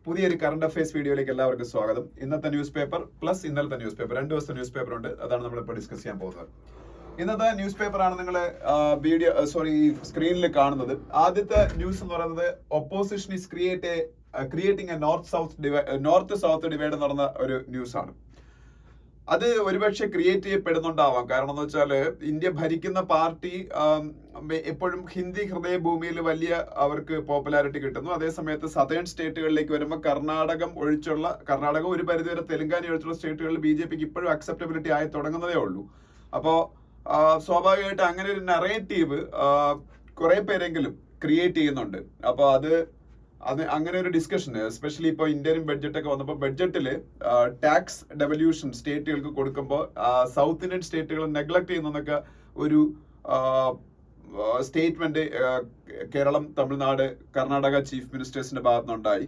പുതിയൊരു current affairs വീഡിയോയിലേക്ക് എല്ലാവർക്കും സ്വാഗതം. ഇന്നത്തെ ന്യൂസ് പേപ്പർ പ്ലസ് ഇന്നലത്തെ ന്യൂസ് പേപ്പർ, 2 ദിവസത്തെ ന്യൂസ് പേപ്പർ ഉണ്ട്. അതാണ് നമ്മളിപ്പോൾ ഡിസ്കസ് ചെയ്യാൻ പോകുന്നത്. ഇന്നത്തെ ന്യൂസ് പേപ്പറാണ് നിങ്ങൾ സ്ക്രീനിൽ കാണുന്നത്. ആദ്യത്തെ ന്യൂസ് എന്ന് പറയുന്നത് opposition is creating A north south divide എന്ന് പറഞ്ഞ ഒരു ന്യൂസ് ആണ്. അത് ഒരുപക്ഷെ ക്രിയേറ്റ് ചെയ്യപ്പെടുന്നുണ്ടാവാം. കാരണം എന്ന് വെച്ചാൽ ഇന്ത്യ ഭരിക്കുന്ന പാർട്ടി എപ്പോഴും ഹിന്ദി ഹൃദയഭൂമിയിൽ വലിയ അവർക്ക് പോപ്പുലാരിറ്റി കിട്ടുന്നു. അതേസമയത്ത് സതേൺ സ്റ്റേറ്റുകളിലേക്ക് വരുമ്പോൾ കർണാടക ഒരു പരിധിവരെ തെലങ്കാന ഒഴിച്ചുള്ള സ്റ്റേറ്റുകളിൽ BJPക്ക് ഇപ്പോഴും അക്സെപ്റ്റബിലിറ്റി ആയി തുടങ്ങുന്നതേ ഉള്ളൂ. അപ്പോൾ സ്വാഭാവികമായിട്ട് അങ്ങനെ ഒരു നറേറ്റീവ് കുറെ പേരെങ്കിലും ക്രിയേറ്റ് ചെയ്യുന്നുണ്ട്. അപ്പോൾ അത് അങ്ങനെ ഒരു ഡിസ്കഷൻ, എസ്പെഷ്യലി ഇപ്പോൾ ഇന്ത്യൻ ബഡ്ജറ്റ് ഒക്കെ വന്നപ്പോൾ ബഡ്ജറ്റിൽ ടാക്സ് ഡെവല്യൂഷൻ സ്റ്റേറ്റുകൾക്ക് കൊടുക്കുമ്പോൾ സൗത്ത് ഇന്ത്യൻ സ്റ്റേറ്റുകൾ നെഗ്ലക്ട് ചെയ്യുന്നതൊക്കെ ഒരു സ്റ്റേറ്റ്മെന്റ് കേരളം, തമിഴ്നാട്, കർണാടക ചീഫ് മിനിസ്റ്റേഴ്സിന്റെ ഭാഗത്തുനിന്നുണ്ടായി.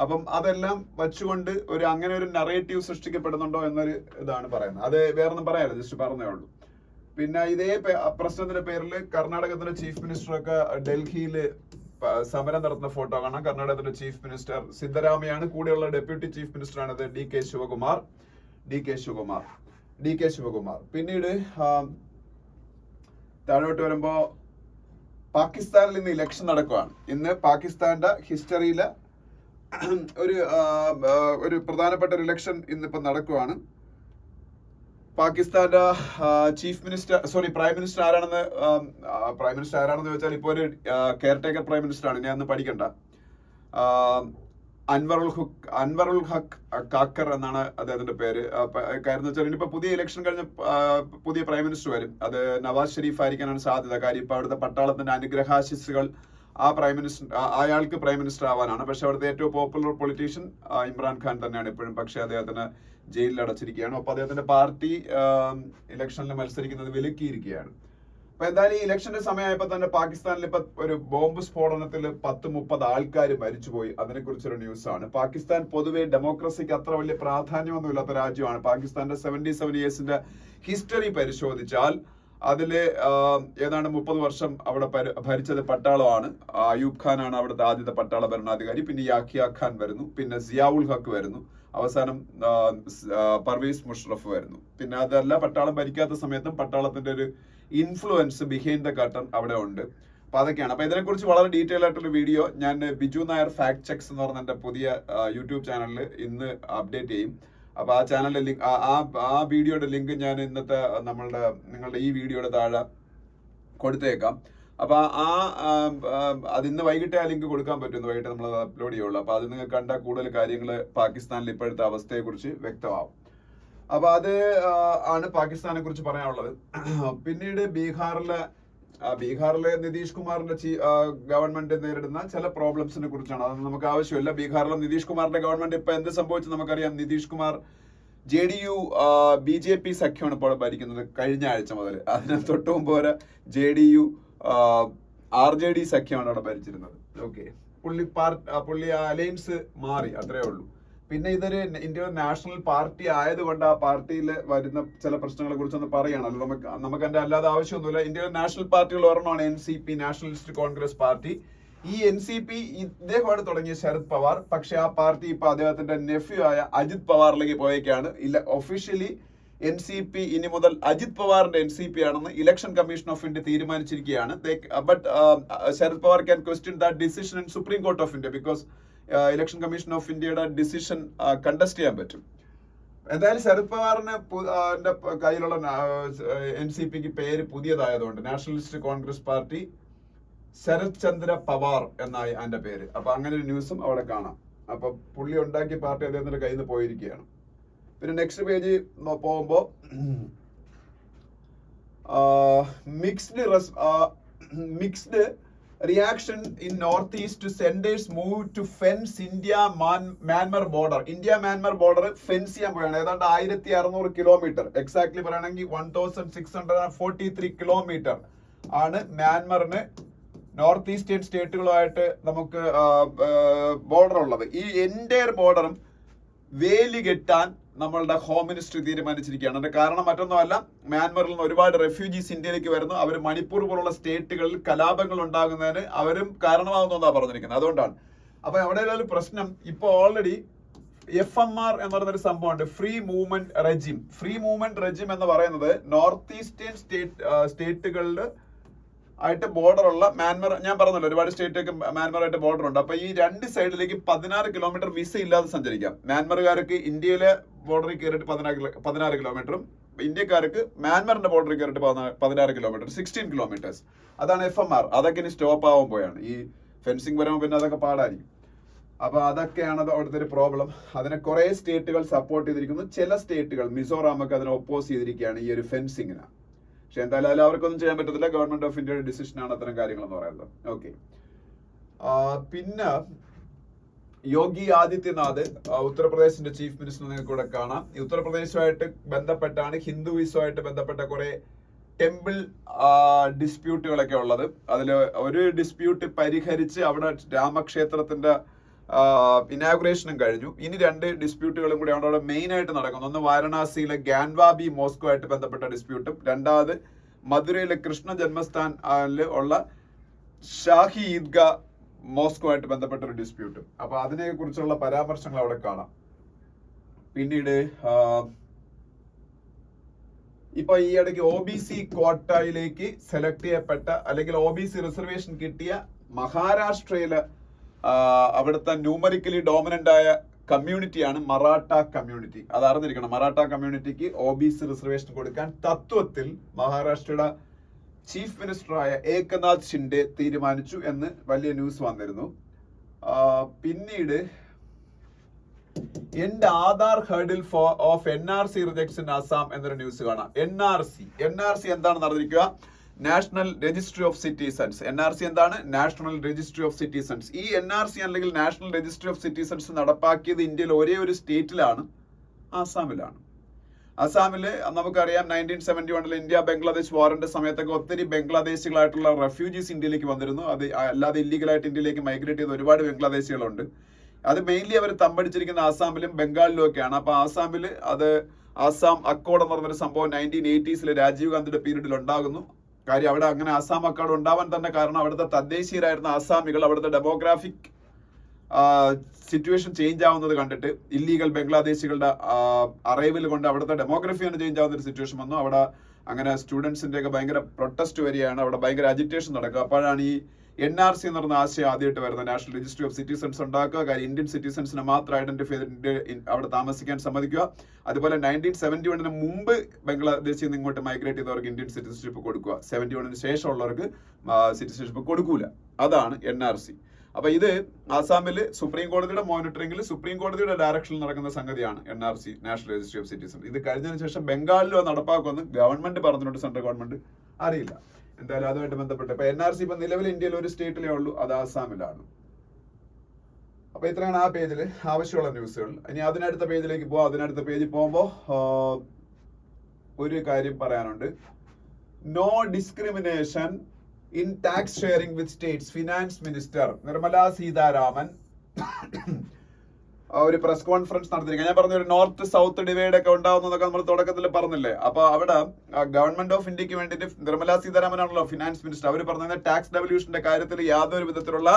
അപ്പം അതെല്ലാം വച്ചുകൊണ്ട് അങ്ങനെ ഒരു നറേറ്റീവ് സൃഷ്ടിക്കപ്പെടുന്നുണ്ടോ എന്നൊരു ഇതാണ് പറയുന്നത്. അത് വേറൊന്നും പറയാനില്ല, ജസ്റ്റ് പറഞ്ഞേ ഉള്ളൂ. പിന്നെ ഇതേ പ്രശ്നത്തിന്റെ പേരിൽ കർണാടകത്തിന്റെ ചീഫ് മിനിസ്റ്ററൊക്കെ ഡൽഹിയിൽ സമരം നടത്തുന്ന ഫോട്ടോ കാണാം. കർണാടകത്തിന്റെ ചീഫ് മിനിസ്റ്റർ സിദ്ധരാമയ്യാണ്, കൂടെയുള്ള ഡെപ്യൂട്ടി ചീഫ് മിനിസ്റ്ററാണ് ഡി കെ ശിവകുമാർ. പിന്നീട് താഴോട്ട് വരുമ്പോ പാകിസ്ഥാനിൽ ഇന്ന് ഇലക്ഷൻ നടക്കുകയാണ്. ഇന്ന് പാകിസ്ഥാന്റെ ഹിസ്റ്ററിയിലെ ഒരു പ്രധാനപ്പെട്ട ഒരു ഇലക്ഷൻ ഇന്നിപ്പോ നടക്കുകയാണ്. പാകിസ്ഥാന്റെ പ്രൈം മിനിസ്റ്റർ ആരാണെന്ന് ചോദിച്ചാൽ ഇപ്പോൾ ഒരു കെയർടേക്കർ പ്രൈം മിനിസ്റ്റർ ആണ്. ഞാൻ ഒന്ന് പഠിക്കണ്ട. അൻവറുൽ ഹക്ക് കാക്കർ എന്നാണ് അദ്ദേഹത്തിന്റെ പേര്. കാര്യം വെച്ചാൽ ഇനിയിപ്പോ പുതിയ ഇലക്ഷൻ കഴിഞ്ഞ പുതിയ പ്രൈം മിനിസ്റ്റർ വരും. അത് നവാസ് ഷെരീഫ് ആയിരിക്കാനാണ് സാധ്യത. കാര്യം ഇപ്പൊ അവിടുത്തെ പട്ടാളത്തിന്റെ അനുഗ്രഹാശിസുകൾ അയാൾക്ക് പ്രൈം മിനിസ്റ്റർ ആവാനാണ്. പക്ഷെ അവിടുത്തെ ഏറ്റവും പോപ്പുലർ പൊളിറ്റീഷ്യൻ ഇമ്രാൻഖാൻ തന്നെയാണ് ഇപ്പോഴും. പക്ഷെ അദ്ദേഹത്തിന് ജയിലിൽ അടച്ചിരിക്കുകയാണ്. അപ്പൊ അദ്ദേഹത്തിന്റെ പാർട്ടി ഇലക്ഷനിൽ മത്സരിക്കുന്നത് വിലക്കിയിരിക്കുകയാണ്. അപ്പൊ എന്തായാലും ഈ ഇലക്ഷന്റെ സമയമായപ്പോ തന്നെ പാകിസ്ഥാനിൽ ഇപ്പൊ ഒരു ബോംബ് സ്ഫോടനത്തിൽ 10-30 ആൾക്കാർ മരിച്ചുപോയി. അതിനെക്കുറിച്ചൊരു ന്യൂസാണ്. പാകിസ്ഥാൻ പൊതുവെ ഡെമോക്രസിക്ക് അത്ര വലിയ പ്രാധാന്യമൊന്നുമില്ലാത്ത രാജ്യമാണ്. പാകിസ്ഥാന്റെ 77 ഇയേഴ്സിന്റെ ഹിസ്റ്ററി പരിശോധിച്ചാൽ അതില് ഏതാണ്ട് 30 വർഷം അവിടെ ഭരിച്ചത് പട്ടാളമാണ്. അയൂബ് ഖാൻ ആണ് അവിടുത്തെ ആദ്യത്തെ പട്ടാള ഭരണാധികാരി. പിന്നെ യാഹിയ ഖാൻ വരുന്നു. പിന്നെ സിയാവുൽ ഹക്ക് വരുന്നു. അവസാനം പർവേസ് മുഷറഫ് വരുന്നു. പിന്നെ അതല്ല, പട്ടാളം ഭരിക്കാത്ത സമയത്തും പട്ടാളത്തിന്റെ ഒരു ഇൻഫ്ലുവൻസ് ബിഹൈൻഡ് ദ കർട്ടൻ അവിടെ ഉണ്ട്. അപ്പൊ അതൊക്കെയാണ്. അപ്പൊ ഇതിനെക്കുറിച്ച് വളരെ ഡീറ്റെയിൽ ആയിട്ടുള്ള വീഡിയോ ഞാൻ ബിജു നായർ ഫാക്ട് ചെക്സ് എന്ന് പറഞ്ഞ എന്റെ പുതിയ യൂട്യൂബ് ചാനലിൽ ഇന്ന് അപ്ഡേറ്റ് ചെയ്യും. അപ്പൊ ആ ചാനലിന്റെ ലിങ്ക്, ആ വീഡിയോയുടെ ലിങ്ക് ഞാൻ ഇന്നത്തെ നിങ്ങളുടെ ഈ വീഡിയോയുടെ താഴെ കൊടുത്തേക്കാം. അപ്പൊ അത് ഇന്ന് വൈകിട്ട് ആ ലിങ്ക് കൊടുക്കാൻ പറ്റും. വൈകിട്ട് നമ്മൾ അത് അപ്ലോഡ് ചെയ്യുള്ളൂ. അപ്പൊ അത് നിങ്ങൾ കണ്ട കൂടുതൽ കാര്യങ്ങൾ പാകിസ്ഥാനിൽ ഇപ്പോഴത്തെ അവസ്ഥയെ കുറിച്ച് വ്യക്തമാവും. അപ്പൊ അത് ആണ് പാകിസ്ഥാനെ കുറിച്ച് പറയാനുള്ളത്. പിന്നീട് ബീഹാറിലെ നിതീഷ് കുമാറിന്റെ ഗവൺമെന്റ് നേരിടുന്ന ചില പ്രോബ്ലംസിനെ കുറിച്ചാണ്. അതൊന്നും നമുക്ക് ആവശ്യമില്ല. ബീഹാറിലെ നിതീഷ് കുമാറിന്റെ ഗവൺമെന്റ് ഇപ്പൊ എന്ത് സംഭവിച്ചു നമുക്കറിയാം. നിതീഷ് കുമാർ JDU BJP സഖ്യമാണ് ഇപ്പോൾ ഭരിക്കുന്നത് കഴിഞ്ഞ ആഴ്ച മുതൽ. അതിന് തൊട്ട് മുമ്പ് വരെ JDU RJD സഖ്യമാണ് അവിടെ ഭരിച്ചിരുന്നത്. ഓക്കെ, പുള്ളി അലയൻസ് മാറി, അത്രേ ഉള്ളൂ. പിന്നെ ഇതൊരു ഇന്ത്യൻ നാഷണൽ പാർട്ടി ആയതുകൊണ്ട് ആ പാർട്ടിയിൽ വരുന്ന ചില പ്രശ്നങ്ങളെ കുറിച്ചൊന്ന് പറയുകയാണല്ലോ. നമുക്ക് അതിന്റെ അല്ലാതെ ആവശ്യമൊന്നുമില്ല. ഇന്ത്യൻ നാഷണൽ പാർട്ടികൾ ഒരെണ്ണമാണ് NCP, നാഷണലിസ്റ്റ് കോൺഗ്രസ് പാർട്ടി. ഈ NCP ഇദ്ദേഹമാണ് തുടങ്ങിയ ശരത് പവാർ. പക്ഷെ ആ പാർട്ടി ഇപ്പൊ അദ്ദേഹത്തിന്റെ നെഫ്യൂ ആയ അജിത് പവാറിലേക്ക് പോയേക്കാണ്. ഒഫീഷ്യലി NCP ഇനി മുതൽ അജിത് പവാറിന്റെ NCP ആണെന്ന് ഇലക്ഷൻ കമ്മീഷൻ ഓഫ് ഇന്ത്യ തീരുമാനിച്ചിരിക്കുകയാണ്. But Sharad Pawar can question that decision in supreme court of India because election commission of ഇന്ത്യയുടെ ഡിസിഷൻ കണ്ടസ്റ്റ് ചെയ്യാൻ പറ്റും. എന്തായാലും ശരത് പവാറിന് കയ്യിലുള്ള NCPക്ക് പേര് പുതിയതായതുകൊണ്ട് nationalist congress party Sharad Chandra Pawar എന്നായി അതിന്റെ പേര്. അപ്പൊ അങ്ങനെ ഒരു ന്യൂസും അവിടെ കാണാം. അപ്പൊ പുള്ളി ഉണ്ടാക്കിയ പാർട്ടി അദ്ദേഹത്തിന്റെ കയ്യിൽ നിന്ന് പോയിരിക്കുകയാണ്. പിന്നെ നെക്സ്റ്റ് പേജ് പോകുമ്പോ mixed reaction in north east centre's move to fence Myanmar border. Myanmar border fence ചെയ്യാൻ പോയാണ്. ഏതാണ്ട് 1600 കിലോമീറ്റർ, എക്സാക്ട്ലി പറയുകയാണെങ്കിൽ 1643 കിലോമീറ്റർ ആണ് മ്യാൻമറിന് നോർത്ത് ഈസ്റ്റേൺ സ്റ്റേറ്റുകളുമായിട്ട് നമുക്ക് ബോർഡർ ഉള്ളത്. ഈ എൻറ്റയർ ബോർഡറും വേലി കെട്ടാൻ നമ്മളുടെ ഹോം മിനിസ്ട്രി തീരുമാനിച്ചിരിക്കുകയാണ്. അതിന്റെ കാരണം മറ്റൊന്നുമല്ല, മ്യാൻമറിൽ നിന്ന് ഒരുപാട് റെഫ്യൂജീസ് ഇന്ത്യയിലേക്ക് വരുന്നു. അവർ മണിപ്പൂർ പോലുള്ള സ്റ്റേറ്റുകളിൽ കലാപങ്ങൾ ഉണ്ടാകുന്നതിന് അവരും കാരണമാകുന്നു എന്നാണ് പറഞ്ഞിരിക്കുന്നത്. അതുകൊണ്ടാണ് അപ്പൊ അവിടെ ഒരു പ്രശ്നം, ഇപ്പൊ ഓൾറെഡി FMR എന്ന് പറയുന്നൊരു സംഭവമുണ്ട്, free movement regime. Free movement regime എന്ന് പറയുന്നത് നോർത്ത് ഈസ്റ്റേൺ സ്റ്റേറ്റുകളിൽ ആയിട്ട് ബോർഡർ ഉള്ള മ്യാൻമർ, ഞാൻ പറഞ്ഞല്ലോ ഒരുപാട് സ്റ്റേറ്റൊക്കെ മ്യാൻമറായിട്ട് ബോർഡർ ഉണ്ട്. അപ്പൊ ഈ രണ്ട് സൈഡിലേക്ക് 16 കിലോമീറ്റർ വിസ ഇല്ലാതെ സഞ്ചരിക്കാം. മ്യാൻമറുകാർക്ക് ഇന്ത്യയിലെ ബോർഡറിൽ കയറിയിട്ട് 16 കിലോമീറ്ററും ഇന്ത്യക്കാർക്ക് മ്യാൻമറിന്റെ ബോർഡറിൽ കയറിയിട്ട് 16 കിലോമീറ്റർ, 16 കിലോമീറ്റേഴ്സ്. അതാണ് FMR. അതൊക്കെ ഇനി സ്റ്റോപ്പ് ആവാൻ പോയാണ്. ഈ ഫെൻസിങ് വരുമ്പോൾ പിന്നെ അതൊക്കെ പാടായിരിക്കും. അപ്പൊ അതൊക്കെയാണ് അവിടുത്തെ ഒരു പ്രോബ്ലം. അതിനെ കുറെ സ്റ്റേറ്റുകൾ സപ്പോർട്ട് ചെയ്തിരിക്കുന്നു. ചില സ്റ്റേറ്റുകൾ, മിസോറാമൊക്കെ അതിനെ ഒപ്പോസ് ചെയ്തിരിക്കുകയാണ് ഈ ഒരു ഫെൻസിങ്ങിന്. പക്ഷെ എന്തായാലും അവർക്കൊന്നും ചെയ്യാൻ പറ്റത്തില്ല. ഗവൺമെന്റ് ഓഫ് ഇന്ത്യയുടെ ഡിസിഷനാണ് അത്തരം കാര്യങ്ങൾ എന്ന് പറയുന്നത്. ഓക്കെ, പിന്നെ യോഗി ആദിത്യനാഥ്, ഉത്തർപ്രദേശിന്റെ ചീഫ് മിനിസ്റ്റർ, നിങ്ങൾക്ക് ഇവിടെ കാണാം. ഈ ഉത്തർപ്രദേശുമായിട്ട് ബന്ധപ്പെട്ടാണ്, ഹിന്ദുയിസമായിട്ട് ബന്ധപ്പെട്ട കുറെ ടെമ്പിൾ ഡിസ്പ്യൂട്ടുകളൊക്കെ ഉള്ളത്. അതിൽ ഒരു ഡിസ്പ്യൂട്ട് പരിഹരിച്ച് അവിടെ രാമക്ഷേത്രത്തിന്റെ ഇനാഗുറേഷനും കഴിഞ്ഞു. ഇനി 2 ഡിസ്പ്യൂട്ടുകളും കൂടി അവിടെ മെയിൻ ആയിട്ട് നടക്കുന്നു. ഒന്ന് വാരണാസിയിലെ ഗ്യാൻവാബി മോസ്കോ ആയിട്ട് ബന്ധപ്പെട്ട ഡിസ്പ്യൂട്ടും, രണ്ടാമത് മധുരയിലെ കൃഷ്ണ ജന്മസ്ഥാനിൽ ഉള്ള ഷാഹി ഈദ്ഗാ മോസ്കോ ആയിട്ട് ബന്ധപ്പെട്ട ഒരു ഡിസ്പ്യൂട്ടും. അപ്പൊ അതിനെ കുറിച്ചുള്ള പരാമർശങ്ങൾ അവിടെ കാണാം. പിന്നീട് ഇപ്പൊ ഈ ഇടയ്ക്ക് OBC ക്വാട്ടയിലേക്ക് സെലക്ട് ചെയ്യപ്പെട്ട അല്ലെങ്കിൽ OBC റിസർവേഷൻ കിട്ടിയ മഹാരാഷ്ട്രയിലെ അവിടുത്തെ ന്യൂമറിക്കലി ഡോമിനന്റ് ആയ കമ്മ്യൂണിറ്റിയാണ് മറാഠ കമ്മ്യൂണിറ്റി. അത് അറിഞ്ഞിരിക്കണം. മറാഠ കമ്മ്യൂണിറ്റിക്ക് OBC റിസർവേഷൻ കൊടുക്കാൻ തത്വത്തിൽ മഹാരാഷ്ട്രയുടെ ചീഫ് മിനിസ്റ്ററായ ഏകനാഥ് ഷിൻഡെ തീരുമാനിച്ചു എന്ന് വലിയ ന്യൂസ് വന്നിരുന്നു. പിന്നീട് എന്റെ Aadhaar hurdle of NRC rejects in Assam എന്നൊരു ന്യൂസ് കാണാം. NRC എന്താണെന്ന് അറിഞ്ഞിരിക്കുക. National registry of citizens. NRC എന്താണ്? National registry of citizens. ഈ NRC അല്ലെങ്കിൽ നാഷണൽ രജിസ്ട്രി ഓഫ് സിറ്റിസൺസ് നടപ്പാക്കിയത് ഇന്ത്യയിൽ ഒരേ ഒരു സ്റ്റേറ്റിലാണ്, ആസാമിലാണ്. ആസാമില് നമുക്കറിയാം 1971 ഇന്ത്യ ബംഗ്ലാദേശ് വാറിന്റെ സമയത്തൊക്കെ ഒത്തിരി ബംഗ്ലാദേശികളായിട്ടുള്ള റെഫ്യൂജീസ് ഇന്ത്യയിലേക്ക് വന്നിരുന്നു. അത് അല്ലാതെ ഇല്ലീഗലായിട്ട് ഇന്ത്യയിലേക്ക് മൈഗ്രേറ്റ് ചെയ്ത ഒരുപാട് ബംഗ്ലാദേശികളുണ്ട്. അത് മെയിൻലി അവർ തമ്പടിച്ചിരിക്കുന്ന ആസാമിലും ബംഗാളിലും ഒക്കെയാണ്. അപ്പൊ ആസാമിൽ ആസാം അക്കോർഡ് എന്ന് പറഞ്ഞൊരു സംഭവം 1980s രാജീവ് ഗാന്ധിയുടെ പീരീഡിൽ ഉണ്ടാകുന്നു. കാര്യം അവിടെ അങ്ങനെ ആസാം അക്കോർഡ് ഉണ്ടാവാൻ തന്നെ കാരണം അവിടുത്തെ തദ്ദേശീയരായിരുന്ന ആസാമികൾ അവിടുത്തെ ഡെമോഗ്രാഫിക് സിറ്റുവേഷൻ ചേഞ്ച് ആവുന്നത് കണ്ടിട്ട് ഇല്ലീഗൽ ബംഗ്ലാദേശികളുടെ അറൈവൽ കൊണ്ട് അവിടുത്തെ ഡെമോഗ്രഫി ആണ് ചേഞ്ച് ആവുന്ന ഒരു സിറ്റുവേഷൻ വന്നു. അവിടെ അങ്ങനെ സ്റ്റുഡൻസിന്റെ ഒക്കെ ഭയങ്കര പ്രൊട്ടസ്റ്റ് വരികയാണ്, അവിടെ ഭയങ്കര അജിറ്റേഷൻ നടക്കുക. അപ്പോഴാണ് ഈ NRC എന്ന് പറയുന്ന ആശയം ആദ്യമായിട്ട് വരുന്നത്, നാഷണൽ രജിസ്ട്രി ഓഫ് സിറ്റിസൺസ് ഉണ്ടാക്കുക. കാര്യം ഇന്ത്യൻ സിറ്റിസൺസിനെ മാത്രം ഐഡന്റിഫൈ ചെയ്തിട്ട് അവിടെ താമസിക്കാൻ സമ്മതിക്കുക. അതുപോലെ 1971 മുമ്പ് ബംഗ്ലാദേശിൽ നിന്ന് ഇങ്ങോട്ട് മൈഗ്രേറ്റ് ചെയ്തവർക്ക് ഇന്ത്യൻ സിറ്റിസൺഷിപ്പ് കൊടുക്കുക. 71 ശേഷമുള്ളവർക്ക് സിറ്റിസൺഷിപ്പ് കൊടുക്കൂല. അതാണ് NRC. അപ്പൊ ഇത് ആസാമില് സുപ്രീം കോടതിയുടെ മോണിറ്ററിംഗിൽ സുപ്രീം കോടതിയുടെ ഡയറക്ഷനിൽ നടക്കുന്ന സംഗതിയാണ് NRC, national registry of citizen. ഇത് കഴിഞ്ഞതിന് ശേഷം ബംഗാളിലും നടപ്പാക്കുമെന്ന് ഗവൺമെന്റ് പറഞ്ഞിട്ടുണ്ട്, സെൻട്രൽ ഗവൺമെന്റ് അറിയില്ല. എന്തായാലും അതുമായിട്ട് ബന്ധപ്പെട്ട് ഇപ്പൊ NRC ഇപ്പൊ നിലവിൽ ഇന്ത്യയിൽ ഒരു സ്റ്റേറ്റിലേ ഉള്ളൂ, അത് ആസാമിലാണ്. അപ്പൊ ഇത്രയാണ് ആ പേജിൽ ആവശ്യമുള്ള ന്യൂസുകൾ. ഇനി അതിനടുത്ത പേജിലേക്ക് പോവാം. അതിനടുത്ത പേജിൽ പോകുമ്പോ ഒരു കാര്യം പറയാനുണ്ട്. No discrimination in tax sharing with states. Finance minister Nirmala Sitharaman ഒരു പ്രസ് കോൺഫറൻസ് നടത്തിയിരിക്കുക. ഞാൻ പറഞ്ഞ ഒരു നോർത്ത് സൗത്ത് ഡിവൈഡ് ഒക്കെ ഉണ്ടാവുന്നതൊക്കെ നമ്മൾ തുടക്കത്തിൽ പറഞ്ഞില്ലേ. അപ്പൊ അവിടെ ഗവൺമെന്റ് ഓഫ് ഇന്ത്യക്ക് വേണ്ടിയിട്ട് നിർമ്മല സീതാരാമനാണല്ലോ ഫിനാൻസ് മിനിസ്റ്റർ. അവർ പറഞ്ഞത് ടാക്സ് ഡെവല്യൂഷന്റെ കാര്യത്തിൽ യാതൊരു വിധത്തിലുള്ള